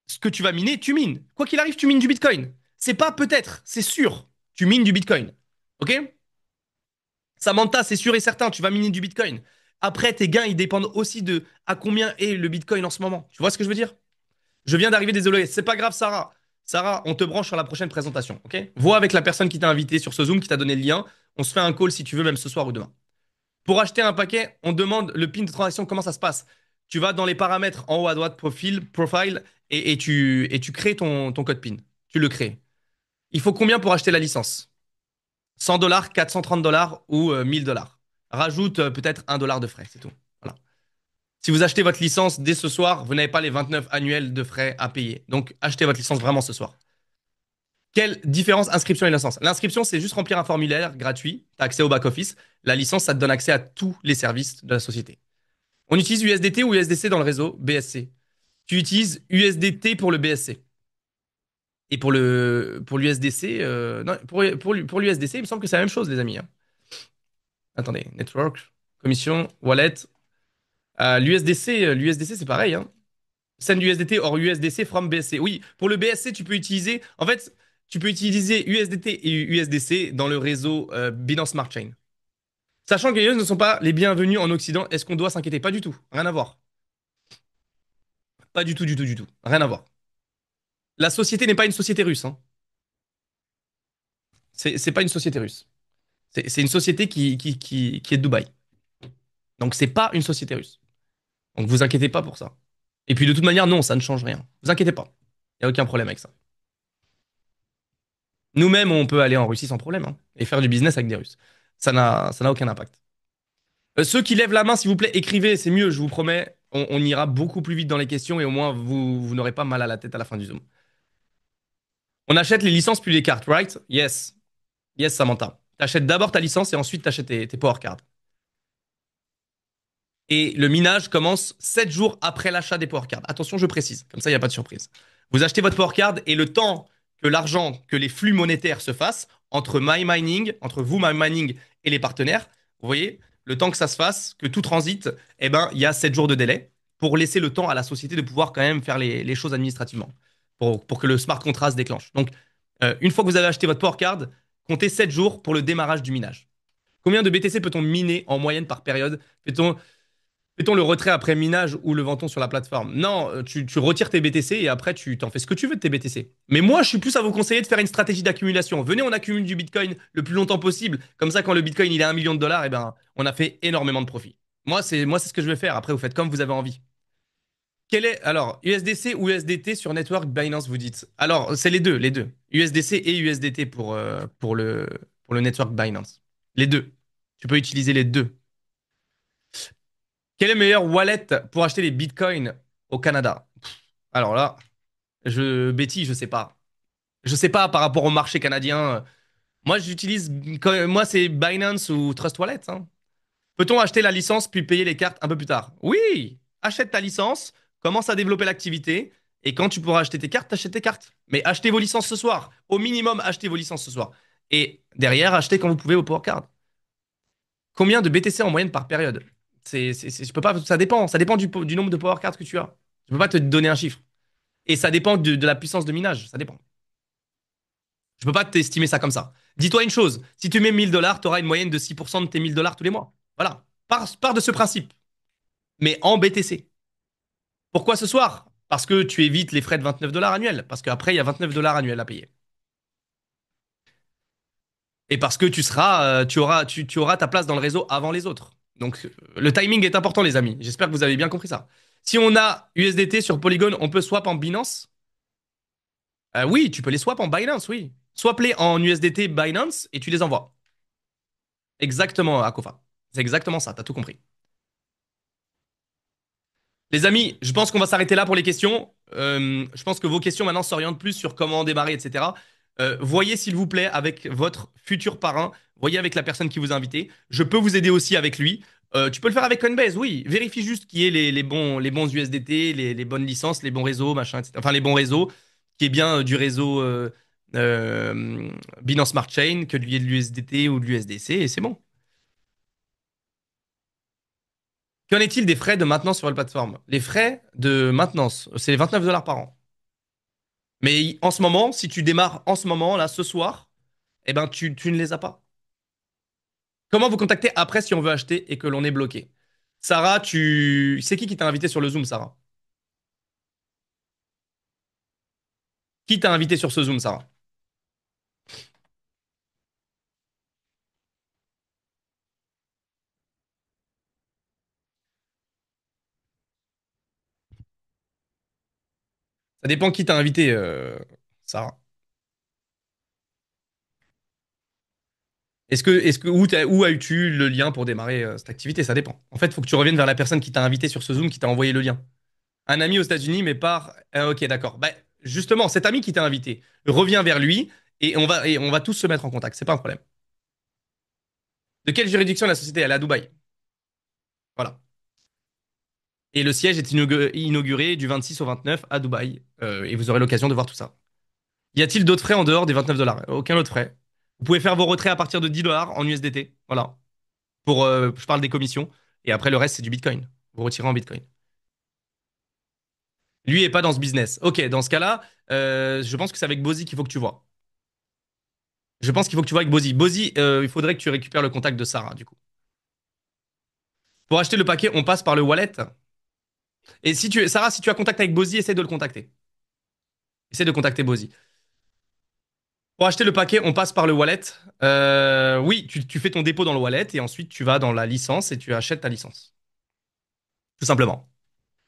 Speaker 1: Ce que tu vas miner, tu mines. Quoi qu'il arrive, tu mines du Bitcoin. C'est pas peut-être, c'est sûr. Tu mines du Bitcoin. OK? Samantha, c'est sûr et certain, tu vas miner du Bitcoin. Après, tes gains, ils dépendent aussi de à combien est le Bitcoin en ce moment. Tu vois ce que je veux dire? Je viens d'arriver, désolé. C'est pas grave, Sarah. Sarah, on te branche sur la prochaine présentation. OK? Vois avec la personne qui t'a invité sur ce Zoom, qui t'a donné le lien. On se fait un call si tu veux, même ce soir ou demain. Pour acheter un paquet, on demande le PIN de transaction, comment ça se passe. Tu vas dans les paramètres en haut à droite, profile, et tu crées ton code PIN. Tu le crées. Il faut combien pour acheter la licence? 100 dollars, 430 dollars ou 1000 dollars. Rajoute peut-être 1 dollar de frais, c'est tout. Voilà. Si vous achetez votre licence dès ce soir, vous n'avez pas les 29 annuels de frais à payer. Donc, achetez votre licence vraiment ce soir. Quelle différence inscription et licence? L'inscription, c'est juste remplir un formulaire gratuit. Tu as accès au back-office. La licence, ça te donne accès à tous les services de la société. On utilise USDT ou USDC dans le réseau BSC. Tu utilises USDT pour le BSC. Et pour l'USDC, non, pour l'USDC, il me semble que c'est la même chose, les amis, hein. Attendez, network, commission, wallet. L'USDC, c'est pareil, hein. Send USDT or USDC from BSC. Oui, pour le BSC, tu peux utiliser. En fait, tu peux utiliser USDT et USDC dans le réseau Binance Smart Chain. Sachant que les US ne sont pas les bienvenus en Occident, est-ce qu'on doit s'inquiéter? Pas du tout. Rien à voir. Pas du tout, du tout, du tout. Rien à voir. La société n'est pas une société russe, hein. C'est pas une société russe. C'est une société qui est de Dubaï. Donc, c'est pas une société russe. Donc, vous inquiétez pas pour ça. Et puis, de toute manière, non, ça ne change rien. Vous inquiétez pas. Il n'y a aucun problème avec ça. Nous-mêmes, on peut aller en Russie sans problème, hein, et faire du business avec des Russes. Ça n'a aucun impact. Ceux qui lèvent la main, s'il vous plaît, écrivez, c'est mieux, je vous promets. On ira beaucoup plus vite dans les questions et au moins vous n'aurez pas mal à la tête à la fin du Zoom. On achète les licences puis les cartes, right? Yes. Yes, Samantha. T'achètes d'abord ta licence et ensuite t'achètes tes power cards. Et le minage commence 7 jours après l'achat des power cards. Attention, je précise, comme ça il n'y a pas de surprise. Vous achetez votre power card et le temps que l'argent, que les flux monétaires se fassent entre MyMining, entre vous, MyMining et les partenaires, vous voyez, le temps que ça se fasse, que tout transite, eh ben, il y a 7 jours de délai pour laisser le temps à la société de pouvoir quand même faire les choses administrativement, pour que le smart contract se déclenche. Donc, une fois que vous avez acheté votre power card, comptez 7 jours pour le démarrage du minage. Combien de BTC peut-on miner en moyenne par période? Fait-on le retrait après minage ou le vend-on sur la plateforme? Non, tu retires tes BTC et après tu t'en fais ce que tu veux de tes BTC. Mais moi, je suis plus à vous conseiller de faire une stratégie d'accumulation. Venez, on accumule du Bitcoin le plus longtemps possible. Comme ça, quand le Bitcoin il est à 1 million de dollars, eh ben, on a fait énormément de profit. Moi, c'est ce que je vais faire. Après, vous faites comme vous avez envie. Quel est alors USDC ou USDT sur Network Binance, vous dites? Alors, c'est les deux, les deux. USDC et USDT pour le Network Binance. Les deux. Tu peux utiliser les deux. Quel est le meilleur wallet pour acheter les bitcoins au Canada? Alors là, Betty, je sais pas. Je sais pas par rapport au marché canadien. Moi, moi, c'est Binance ou Trust Wallet, hein. Peut-on acheter la licence puis payer les cartes un peu plus tard? Oui, achète ta licence, commence à développer l'activité et quand tu pourras acheter tes cartes, t'achètes tes cartes. Mais achetez vos licences ce soir. Au minimum, achetez vos licences ce soir. Et derrière, achetez quand vous pouvez vos power cards. Combien de BTC en moyenne par période? Je peux pas, ça dépend du nombre de power cards que tu as. Je peux pas te donner un chiffre. Et ça dépend de la puissance de minage, ça dépend. Je peux pas t'estimer ça comme ça. Dis-toi une chose, si tu mets 1000 dollars, tu auras une moyenne de 6% de tes 1000 dollars tous les mois. Voilà. Pars de ce principe, mais en BTC. Pourquoi ce soir? Parce que tu évites les frais de 29 dollars annuels. Parce qu'après, il y a 29 dollars annuels à payer. Et parce que tu auras ta place dans le réseau avant les autres. Donc, le timing est important, les amis. J'espère que vous avez bien compris ça. Si on a USDT sur Polygon, on peut swap en Binance? Oui, tu peux les swap en Binance, oui. Swap-les en USDT Binance et tu les envoies. Exactement, Akofa. C'est exactement ça, t'as tout compris. Les amis, je pense qu'on va s'arrêter là pour les questions. Je pense que vos questions maintenant s'orientent plus sur comment démarrer, etc. Voyez s'il vous plaît avec votre futur parrain, voyez avec la personne qui vous a invité. Je peux vous aider aussi avec lui. Tu peux le faire avec Coinbase, oui. Vérifie juste qui est les bons USDT, les bonnes licences, les bons réseaux, machin, etc. Enfin, les bons réseaux, qui est bien du réseau Binance Smart Chain que de l'USDT ou de l'USDC, et c'est bon. Qu'en est-il des frais de maintenance sur la plateforme? Les frais de maintenance, c'est 29 dollars par an. Mais en ce moment, si tu démarres en ce moment, là, ce soir, eh ben, tu ne les as pas. Comment vous contacter après si on veut acheter et que l'on est bloqué? Sarah, c'est qui t'a invité sur le Zoom, Sarah? Qui t'a invité sur ce Zoom, Sarah? Ça dépend qui t'a invité, Sarah. Où as-tu le lien pour démarrer cette activité? Ça dépend. En fait, il faut que tu reviennes vers la personne qui t'a invité sur ce Zoom, qui t'a envoyé le lien. Un ami aux États-Unis, mais par. Ok, d'accord. Bah, justement, cet ami qui t'a invité, reviens vers lui et on va tous se mettre en contact. C'est pas un problème. De quelle juridiction la société? Elle est à Dubaï. Voilà. Et le siège est inauguré du 26 au 29 à Dubaï. Et vous aurez l'occasion de voir tout ça. Y a-t-il d'autres frais en dehors des 29 dollars? Aucun autre frais. Vous pouvez faire vos retraits à partir de 10 dollars en USDT. Voilà. Je parle des commissions. Et après, le reste, c'est du Bitcoin. Vous retirez en Bitcoin. Lui est pas dans ce business. Ok, dans ce cas-là, je pense que c'est avec Bozy qu'il faut que tu vois. Je pense qu'il faut que tu vois avec Bozy. Bozy, il faudrait que tu récupères le contact de Sarah, du coup. Pour acheter le paquet, on passe par le wallet. Et Sarah, si tu as contact avec Bozy, essaie de le contacter. Essaie de contacter Bozy. Pour acheter le paquet, on passe par le wallet. Oui, tu fais ton dépôt dans le wallet et ensuite tu vas dans la licence et tu achètes ta licence. Tout simplement.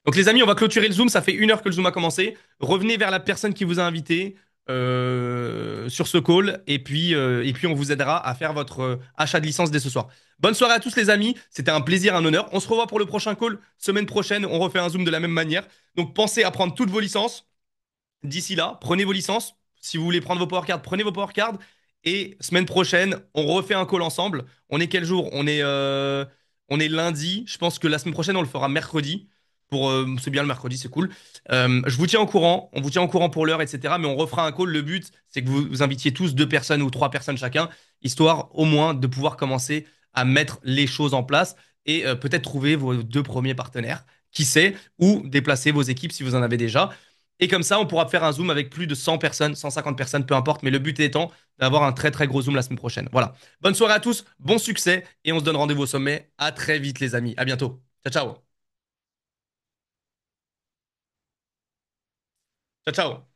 Speaker 1: Donc les amis, on va clôturer le Zoom. Ça fait 1 heure que le Zoom a commencé. Revenez vers la personne qui vous a invité sur ce call et puis on vous aidera à faire votre achat de licence dès ce soir. Bonne soirée à tous les amis. C'était un plaisir, un honneur. On se revoit pour le prochain call. Semaine prochaine, on refait un Zoom de la même manière. Donc pensez à prendre toutes vos licences. D'ici là, prenez vos licences. Si vous voulez prendre vos power cards, prenez vos power cards. Et semaine prochaine, on refait un call ensemble. On est quel jour? On est lundi. Je pense que la semaine prochaine, on le fera mercredi. C'est bien le mercredi, c'est cool. Je vous tiens au courant. On vous tient au courant pour l'heure, etc. Mais on refera un call. Le but, c'est que vous invitiez tous 2 personnes ou 3 personnes chacun, histoire au moins de pouvoir commencer à mettre les choses en place et peut-être trouver vos 2 premiers partenaires. Qui sait? Ou déplacer vos équipes si vous en avez déjà. Et comme ça, on pourra faire un Zoom avec plus de 100 personnes, 150 personnes, peu importe. Mais le but étant d'avoir un très très gros Zoom la semaine prochaine. Voilà. Bonne soirée à tous, bon succès et on se donne rendez-vous au sommet. À très vite les amis. À bientôt. Ciao ciao. Ciao ciao.